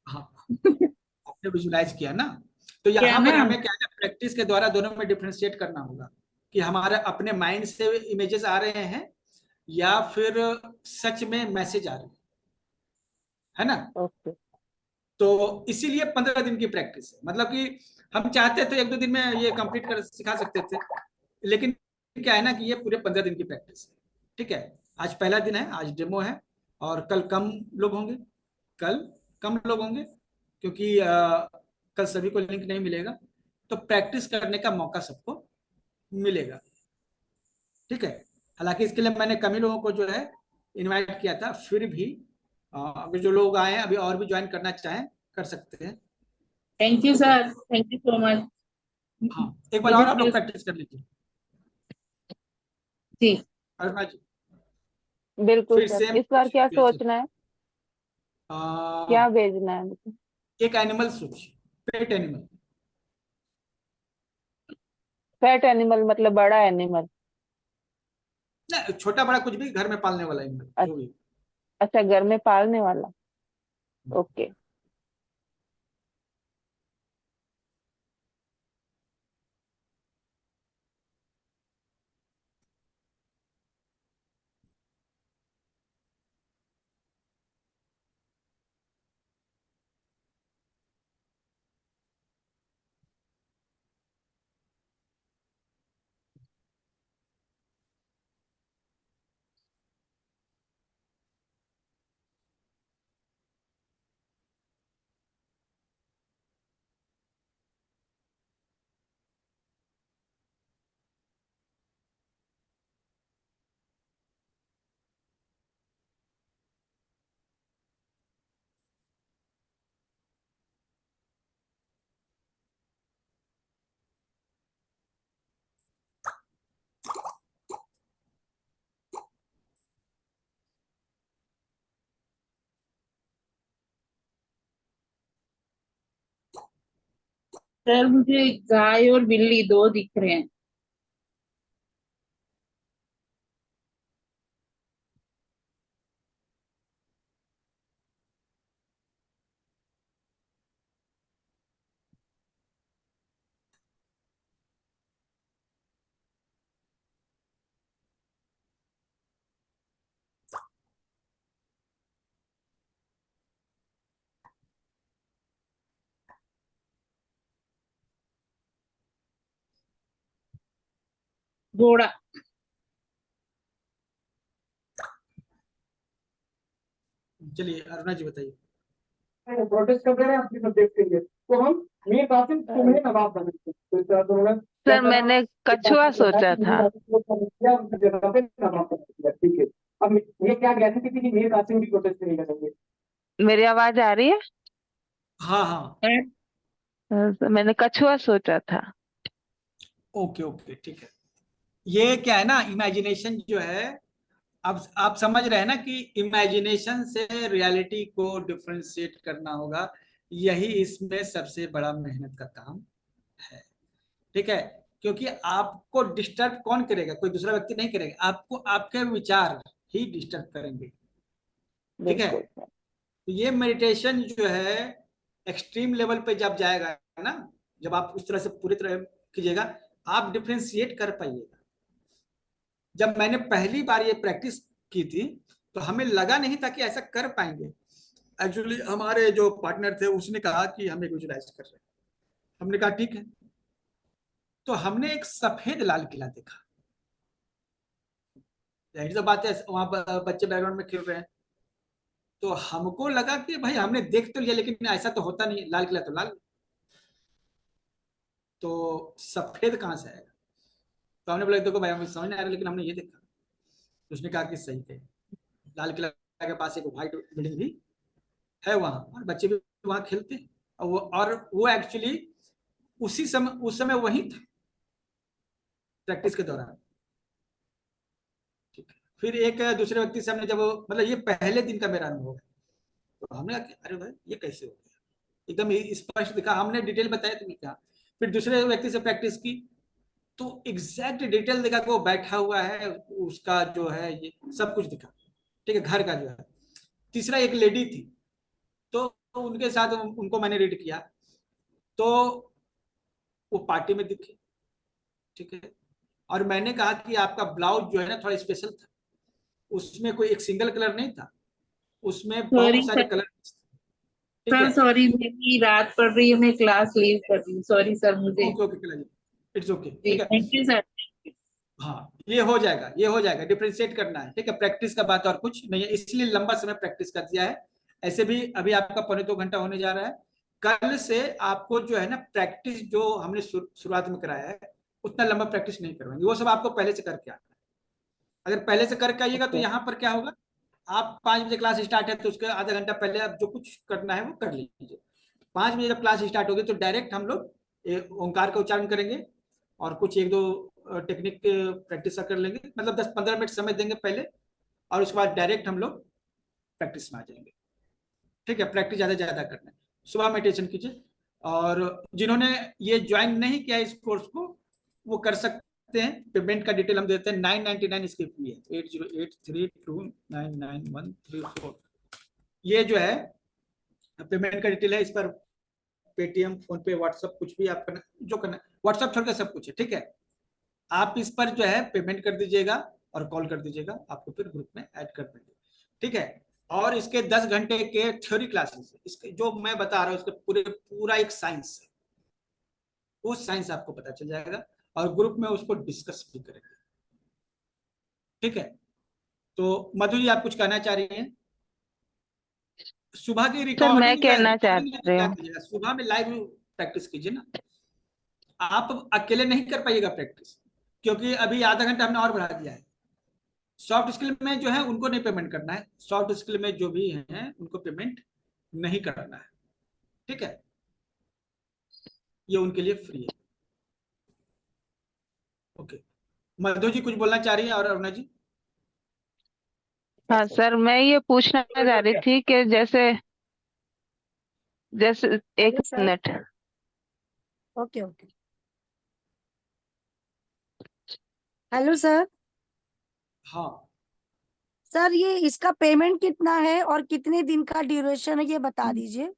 हाँ आपने विजुलाइज किया ना, तो क्या यहाँ ना, पर हमें क्या है, प्रैक्टिस के द्वारा दोनों में डिफरेंशिएट करना होगा कि हमारे अपने माइंड से इमेजेस आ रहे हैं या फिर सच में मैसेज आ रहे हैं, है ना। ओके। तो इसीलिए 15 दिन की प्रैक्टिस है, मतलब कि हम चाहते थे एक दो दिन में ये कंप्लीट कर सिखा सकते थे, लेकिन क्या है ना कि ये पूरे 15 दिन की प्रैक्टिस है, ठीक है। आज पहला दिन है, आज डेमो है, और कल कम लोग होंगे, कल कम लोग होंगे क्योंकि कल सभी को लिंक नहीं मिलेगा, तो प्रैक्टिस करने का मौका सबको मिलेगा, ठीक है। हालांकि इसके लिए मैंने कम ही लोगों को जो है इनवाइट किया था, फिर भी अगर जो लोग आए हैं अभी और भी ज्वाइन करना चाहें कर सकते हैं, थैंक यू ठीक है। Sir, thank you so much. हाँ, एक बार मुझे और आप लोग प्लीज प्रैक्टिस कर लीजिए। जी। अरुणा जी बिल्कुल फिर सर, सेम इस बार क्या प्रोसीजर, सोचना है, क्या भेजना है मुझे? एक एनिमल सोचिए, पेट एनिमल। पेट एनिमल मतलब बड़ा एनिमल? नहीं, छोटा बड़ा कुछ भी, घर में पालने वाला एनिमल जो भी। अच्छा, घर में पालने वाला। ओके। सर मुझे गाय और बिल्ली दो दिख रहे हैं। घोड़ा। चलिए अरुणा जी बताइए। प्रोटेस्ट कर रहे हैं अपने सब्जेक्ट के लिए, तो हम मेन कासिम तुम्हें नवाब बनाते हैं। तो उन्होंने क्या सर करा, मैंने एक बात कछुआ तो बताया सोचा कि मेन था। कासिम को किया, उनकी जगह पे नवाब बना दिया, ठीक है। अब ये क्या गारंटी थी कि मेन कासिम भी प्रोटेस्ट नहीं करेंगे? मेरी आवाज आ रही है? हाँ हाँ, मैंने कछुआ सोचा था। ओके ओके, ठीक है। ये क्या है ना, इमेजिनेशन जो है, अब आप समझ रहे हैं ना कि इमेजिनेशन से रियलिटी को डिफरेंशिएट करना होगा, यही इसमें सबसे बड़ा मेहनत का काम है, ठीक है। क्योंकि आपको डिस्टर्ब कौन करेगा? कोई दूसरा व्यक्ति नहीं करेगा, आपको आपके विचार ही डिस्टर्ब करेंगे। ठीक है, बिल्कुल तो ये मेडिटेशन जो है एक्सट्रीम लेवल पे जब जाएगा ना, जब आप उस तरह से पूरी तरह कीजिएगा, आप डिफ्रेंशिएट कर पाइएगा। जब मैंने पहली बार ये प्रैक्टिस की थी तो हमें लगा नहीं था कि ऐसा कर पाएंगे। एक्चुअली हमारे जो पार्टनर थे उसने कहा कि हम एक विजुलाइज कर रहे हैं, हमने कहा ठीक है। तो हमने एक सफेद लाल किला देखा। जाहिर सी बात है, वहां बच्चे बैकग्राउंड में खेल रहे हैं, तो हमको लगा कि भाई हमने देख तो लिया, लेकिन ऐसा तो होता नहीं, लाल किला तो लाल, तो सफेद कहाँ से आएगा? तो हमने बोला देखो भाई हमें समझ नहीं आ रहा, लेकिन हमने ये देखा। तो उसने कहा कि सही है, लाल किला के पास एक व्हाइट बिल्डिंग भी है वहां, और बच्चे भी वहां खेलते हैं। और वो एक्चुअली उस समय वही था प्रैक्टिस के दौरान। ठीक है, फिर एक दूसरे व्यक्ति से हमने जब, मतलब ये पहले दिन का मेरा अनुभव है, तो हमने कहा कि अरे भाई ये कैसे हो गया, एकदम स्पष्ट दिखा, हमने डिटेल बताया तुम्हें क्या। फिर दूसरे व्यक्ति से प्रैक्टिस की तो एग्जैक्ट डिटेल दिखा कि वो बैठा हुआ है, उसका जो है ये सब कुछ दिखा। ठीक है, घर का जो है। तीसरा एक लेडी थी, तो उनके साथ उनको मैंने रीड किया, तो वो पार्टी में दिखे। ठीक है, और मैंने कहा कि आपका ब्लाउज जो है ना थोड़ा स्पेशल था, उसमें कोई एक सिंगल कलर नहीं था, उसमें सॉरी बहुत सारे सर, कलर। ठीक सर है, सॉरी, मेरी रात पड़ रही है, मैं क्लास लीव कर रही हूँ, सॉरी सर मुझे। Okay okay, it's okay. जी ठीक है, थैंक यू सर। हाँ ये हो जाएगा, ये हो जाएगा, डिफ्रेंशिएट करना है। ठीक है, प्रैक्टिस का बात और कुछ नहीं है, इसलिए लंबा समय प्रैक्टिस कर दिया है। ऐसे भी अभी आपका 1.25 घंटा होने जा रहा है। कल से आपको जो है ना प्रैक्टिस जो हमने शुरुआत में कराया है, उतना लंबा प्रैक्टिस नहीं करवाएंगे, वो सब आपको पहले से करके आना है। अगर पहले से करके आइएगा तो ओके यहाँ पर क्या होगा, आप 5 बजे क्लास स्टार्ट है तो उसके आधा घंटा पहले आप जो कुछ करना है वो कर लीजिए। 5 बजे जब क्लास स्टार्ट होगी तो डायरेक्ट हम लोग ओंकार का उच्चारण करेंगे, और कुछ एक दो टेक्निक प्रैक्टिस कर लेंगे, मतलब 10-15 मिनट समय देंगे पहले, और उसके बाद डायरेक्ट हम लोग प्रैक्टिस में आ जाएंगे। ठीक है, प्रैक्टिस ज़्यादा ज़्यादा करना है। सुबह मेडिटेशन कीजिए, और जिन्होंने ये ज्वाइन नहीं किया इस कोर्स को वो कर सकते हैं। पेमेंट का डिटेल हम देते हैं, 999 इसकी फी है, 8083299134। ये जो है पेमेंट का डिटेल है, इस पर पेटीएम, फोन पे, व्हाट्सअप कुछ भी आप करना, जो करना, व्हाट्सअप छोड़कर सब कुछ है। ठीक है, आप इस पर जो है पेमेंट कर दीजिएगा और कॉल कर दीजिएगा, आपको फिर ग्रुप में ऐड कर देंगे। ठीक है, और इसके 10 घंटे के थ्योरी क्लासेस, इसके जो मैं बता रहा हूँ इसके पूरा एक साइंस है, वो साइंस आपको पता चल जाएगा, और ग्रुप में उसको डिस्कस भी करेंगे। ठीक है, तो मधु जी आप कुछ कहना चाह रही हैं? सुबह की सर मैं रिकॉर्डिंग जो है, कहना चाह रिकॉर्डिंग रही क्या हूँ। कीजिएगा, सुबह में लाइव प्रैक्टिस कीजिए ना। आप अकेले नहीं कर पाइएगा प्रैक्टिस, क्योंकि अभी आधा घंटा हमने और बढ़ा दिया है। सॉफ्ट स्किल में जो है उनको नहीं पेमेंट करना है, सॉफ्ट स्किल में जो भी हैं उनको पेमेंट नहीं करना है। ठीक है, ये उनके लिए फ्री है। ओके, मधु जी कुछ बोलना चाह रही है, और अरुणा जी? हाँ सर, मैं ये पूछना चाह रही थी कि जैसे जैसे एक hello sir. Minute. Okay okay. Hello sir. हाँ, सर ये इसका पेमेंट कितना है और कितने दिन का ड्यूरेशन है ये बता दीजिए।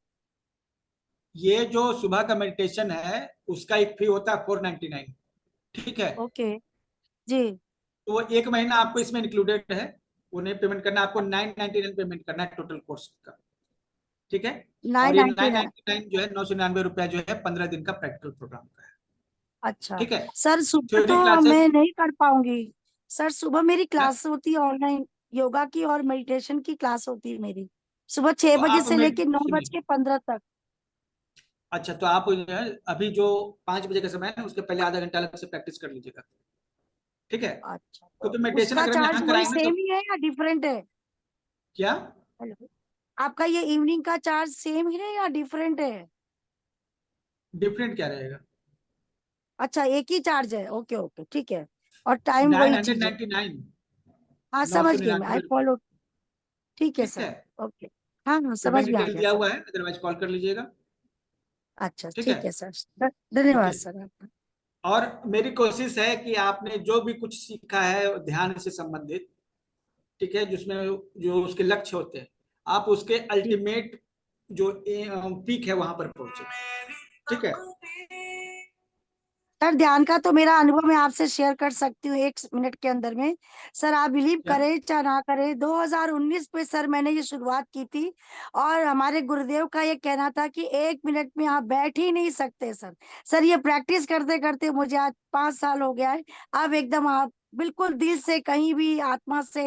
ये जो सुबह का मेडिटेशन है उसका एक फी होता है 499। ठीक है, ओके जी। तो वो 1 महीना आपको इसमें इंक्लूडेड है, वो नहीं पेमेंट करना, आपको 999 पेमेंट करना है टोटल कोर्स का। ठीक है, और ये 999। 999 जो है, 999 रुपया जो है 15 दिन का प्रैक्टिकल प्रोग्राम का है। अच्छा ठीक है, सर, सुबह थ्योरी तो क्लासेस मैं नहीं कर पाऊंगी। सर सुबह मेरी क्या? क्लास होती है ऑनलाइन, योगा की और मेडिटेशन की क्लास होती है मेरी, सुबह छह तो बजे आप से लेके नौ बज सुनिए, के पंद्रह तक। अच्छा तो आप जो है अभी जो 5 बजे का समय है ना उसके पहले आधा घंटा अलग से प्रैक्टिस कर लीजिएगा। ठीक है, अच्छा क्योंकि तो मेडिटेशन उसका अगर हम चार्ज यहाँ वही कराएंगे तो सेम ही है या डिफरेंट है? क्या? हेलो, आपका ये इवनिंग का चार्ज सेम ही है या डिफरेंट है? डिफरेंट क्या रहेगा? अच्छा एक ही चार्ज है, ओके ओके ठीक है। और टाइम नाइन वही हंड्रेड चीज है। नाइन्टी नाइन हाँ नौ समझ सौ गई मैं, आई निन्यानवे फॉलो। ठीक है ठीक है, सर। ओके। हाँ हाँ समझ पेमेंट में आ डिटेल गया दिया सर। हुआ है, अदरवाइज कॉल कर लीजिएगा। अच्छा ठीक है, ठीक है सर। धन्यवाद ओके। सर आपका। और मेरी कोशिश है कि आपने जो भी कुछ सीखा है ध्यान से संबंधित, ठीक है, जिसमें जो उसके लक्ष्य होते हैं, आप उसके अल्टीमेट जो पीक है वहां पर पहुंचे। ठीक है सर, ध्यान का तो मेरा अनुभव मैं आपसे शेयर कर सकती हूँ 1 मिनट के अंदर में। सर, आप बिलीव क्या? करें चाहे ना करें, 2019 पे सर मैंने ये शुरुआत की थी, और हमारे गुरुदेव का ये कहना था कि 1 मिनट में आप बैठ ही नहीं सकते सर। सर, ये प्रैक्टिस करते करते मुझे आज 5 साल हो गया है। अब एकदम आप बिल्कुल दिल से, कहीं भी आत्मा से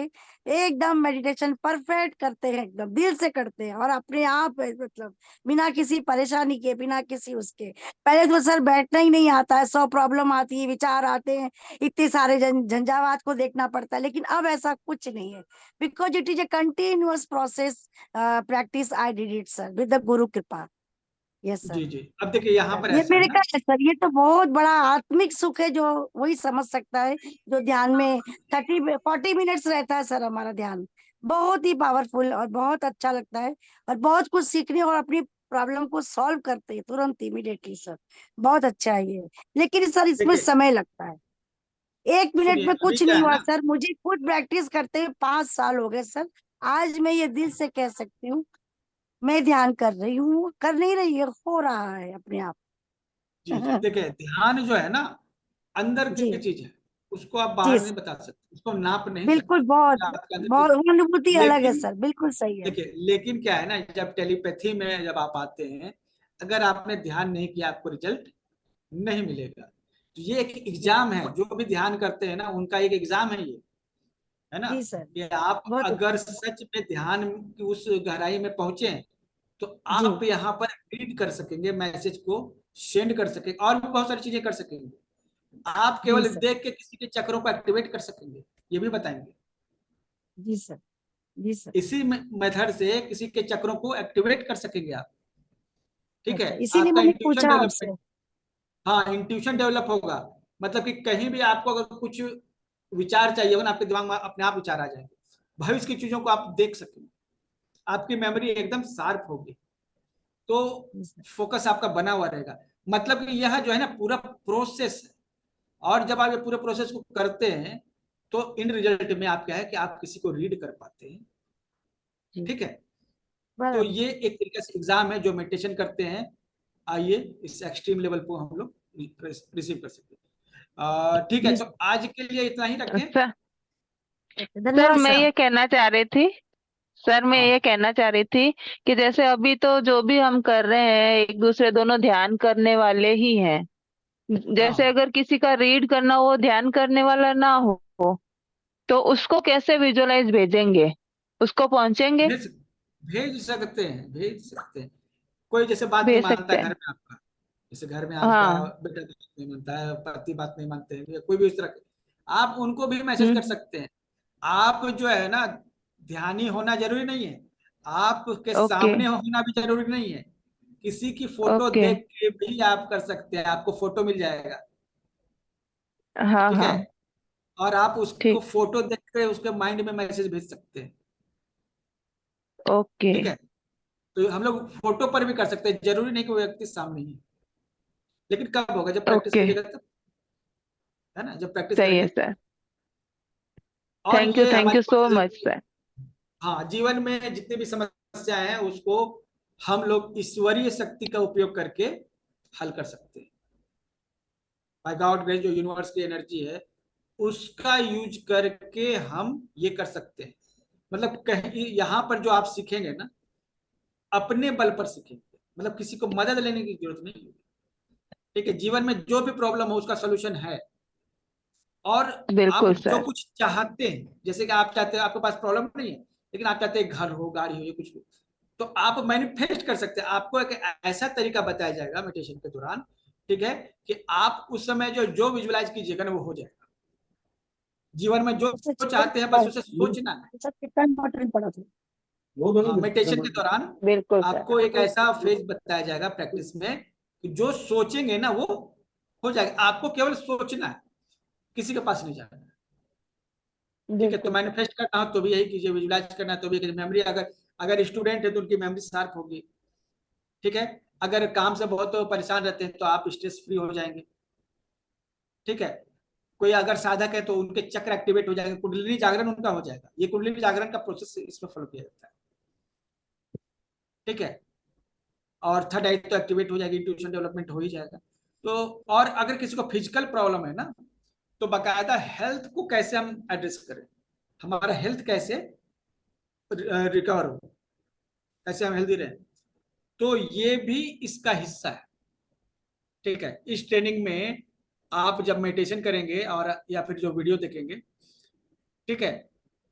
एकदम मेडिटेशन परफेक्ट करते हैं, एकदम दिल से करते हैं, और अपने आप मतलब बिना किसी परेशानी के, बिना किसी उसके। पहले तो सर बैठना ही नहीं आता है, 100 प्रॉब्लम आती है, विचार आते हैं, इतने सारे झंझावात को देखना पड़ता है, लेकिन अब ऐसा कुछ नहीं है, because it is a continuous process. Practice I did it sir with the गुरु कृपा। Yes sir. जी जी, अब देखिए यहाँ पर ये ऐसा है मेरे ना। का है सर, ये तो बहुत बड़ा आत्मिक सुख है, जो वही समझ सकता है, जो ध्यान में 40 मिनट्स रहता है सर हमारा ध्यान। बहुत ही पावरफुल और बहुत अच्छा लगता है, और बहुत कुछ सीखने और अपनी प्रॉब्लम को सॉल्व करते हैं तुरंत इमीडिएटली सर। बहुत अच्छा है ये, लेकिन सर इसमें देखिए समय लगता है। 1 मिनट सुनिए, में अभी कुछ क्या नहीं है हुआ ना, सर, मुझे खुद प्रैक्टिस करते हुए 5 साल हो गए सर। आज मैं ये दिल से कह सकती हूँ, मैं ध्यान कर रही हूँ, कर नहीं रही है, हो रहा है अपने आप। जी जी, देखिए ध्यान जो है ना, अंदर जी की चीज है, उसको आप जी बाहर नहीं बता सकते, उसको नाप नहीं बिल्कुल, सकते बहुत कि आपके अंदर बहुत वो अनुभूति अलग है लेकिन सर, बिल्कुल सही है। देखिए, लेकिन क्या है ना, जब टेलीपैथी में जब आप आते हैं, अगर आपने ध्यान नहीं किया आपको रिजल्ट नहीं मिलेगा। तो ये एक जी एग्जाम है, जो भी ध्यान करते हैं ना उनका एक एग्जाम है ये, है ना। जी सर, कि आप बहुत अगर अच्छा। सच में ध्यान की उस गहराई में पहुंचे, तो जी आप यहाँ पर रीड कर सकेंगे, मैसेज को सेंड कर सकेंगे, और भी बहुत सारी चीजें कर सकेंगे। आप जी केवल सर, देख के किसी के चक्रों को एक्टिवेट कर सकेंगे, ये भी बताएंगे। जी सर, जी सर। इसी मेथड से किसी के चक्रों को एक्टिवेट कर सकेंगे आप। ठीक है, अच्छा, इसीलिए आपका मैंने इंट्यूशन पूछा डेवलपमेंट, आपसे। हाँ इंट्यूशन डेवलप होगा। मतलब कि कहीं भी आपको अगर कुछ विचार चाहिए हो ना, आपके दिमाग में अपने आप विचार आ जाएंगे, भविष्य की चीजों को आप देख सकेंगे, आपकी मेमोरी एकदम शार्प होगी, तो जी सर, फोकस आपका बना हुआ रहेगा। मतलब कि यह जो है ना पूरा प्रोसेस है, और जब आप ये पूरे प्रोसेस को करते हैं, तो इन रिजल्ट में आप क्या है कि आप किसी को रीड कर पाते हैं। जी ठीक है, तो बराबर ये सर। एक तरीके से एग्जाम है जो मेडिटेशन करते हैं। आइए इस एक्सट्रीम लेवल को हम लोग रिसीव कर सकते हैं। ठीक है, जी तो सर। आज के लिए इतना ही रखें। सर ओके, सर धन्यवाद मैं सर। ये कहना चाह रही थी सर मैं हाँ ये कहना चाह रही थी कि जैसे अभी तो जो भी हम कर रहे हैं एक दूसरे दोनों ध्यान करने वाले ही हैं। जैसे हाँ, अगर किसी का रीड करना वो ध्यान करने वाला ना हो तो उसको कैसे विजुअलाइज भेजेंगे, उसको पहुंचेंगे, भेज भेज सकते हैं, भेज सकते हैं। कोई जैसे बात नहीं भेज मानता सकते है घर हैं। में आपका, जैसे घर में आपका हाँ। बेटा बात नहीं मानता है, पति बात नहीं मानते हैं, या कोई भी इस तरह के, आप उनको भी मैसेज कर हम्म। सकते हैं। आप जो है ना, ध्यानी होना जरूरी नहीं है, आपके ओके। सामने होना भी जरूरी नहीं है, किसी की फोटो ओके। देख के भी आप कर सकते हैं, आपको फोटो मिल जाएगा। हाँ ठीक है, हाँ। और आप उसको ठीक। फोटो देख के उसके माइंड में मैसेज भेज सकते हैं। ओके। ठीक है, तो हम लोग फोटो पर भी कर सकते हैं, जरूरी नहीं कि वो व्यक्ति सामने ही है। लेकिन कब होगा, जब प्रैक्टिस ओके। कीजिएगा तब, है ना, जब प्रैक्टिस सही है करेंगे। सर। और ये थैंक हमारी यू सो कोशिश है मच कि सर। हाँ, जीवन में जितनी भी समस्याएं हैं उसको हम लोग ईश्वरीय शक्ति का उपयोग करके हल कर सकते हैं। बाय गॉड ग्रेस, जो यूनिवर्स की एनर्जी है उसका यूज करके हम ये कर सकते हैं। मतलब कहीं यहाँ पर जो आप सीखेंगे ना, अपने बल पर सीखेंगे, मतलब किसी को मदद लेने की जरूरत नहीं है। ठीक है, जीवन में जो भी प्रॉब्लम हो उसका सोल्यूशन है। और आप बिल्कुल जो सर। कुछ चाहते हैं, जैसे कि आप चाहते हैं, आपके पास प्रॉब्लम नहीं है, लेकिन आप चाहते हैं घर हो, गाड़ी हो, या कुछ हो, तो आप मैनिफेस्ट कर सकते हैं। आपको एक ऐसा तरीका बताया जाएगा मेडिटेशन के दौरान, ठीक है, कि आप उस समय जो विजुअलाइज कीजिएगा ना वो हो जाएगा। जीवन में जो सबसे जो चिकन चाहते हैं बस उसे सोचना है। सब कितना इम्पोर्टेंट पड़ा था। वो दोनों हाँ, मेडिटेशन के मिलते दौरान बिल्कुल सर। आपको एक ऐसा फेज बताया जाएगा प्रैक्टिस में, कि जो सोचेंगे ना वो हो जाएगा। आपको केवल सोचना है, किसी के पास नहीं जाना है। ठीक है, तो बिल्कुल सर। मैनिफेस्ट करना हो तो भी यही कीजिए, विजुलाइज करना है तो भी मेमोरी, अगर अगर स्टूडेंट है तो उनकी मेमोरी शार्प होगी। ठीक है, अगर काम से बहुत परेशान रहते हैं तो आप स्ट्रेस फ्री हो जाएंगे। ठीक है। कोई अगर साधक है तो उनके चक्र एक्टिवेट हो जाएंगे, कुंडलिनी जागरण उनका हो जाएगा। ये कुंडलिनी जागरण का प्रोसेस इसमें फॉलो किया जाता है, ठीक है। और थर्ड आई तो एक्टिवेट हो जाएगी, इंट्यूशन डेवलपमेंट हो ही जाएगा। तो और अगर किसी को फिजिकल प्रॉब्लम है ना, तो बाकायदा हेल्थ को कैसे हम एड्रेस करें, हमारा हेल्थ कैसे रिकवर हो, कैसे हम हेल्दी रहें, तो ये भी इसका हिस्सा है, ठीक है। इस ट्रेनिंग में आप जब मेडिटेशन करेंगे और या फिर जो वीडियो देखेंगे, ठीक है,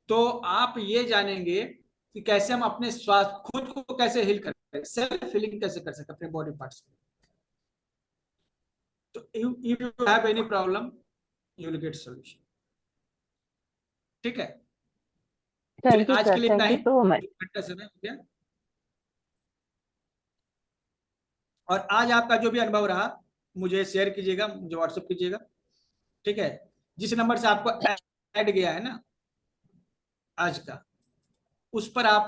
तो आप ये जानेंगे कि कैसे हम अपने स्वास्थ्य खुद को कैसे हील करें, सेल्फ हीलिंग कैसे कर सकते अपने बॉडी पार्ट्स में। तो if you have any problem you will get solution, ठीक है। चलिए थैंक यू आज सर, के लिए इतना thank he, you so much. 1 घंटा समय हो गया। और आज आपका जो भी अनुभव रहा मुझे शेयर कीजिएगा, मुझे व्हाट्सएप कीजिएगा, ठीक है। जिस नंबर से आपको ऐड गया है ना आज का, उस पर आप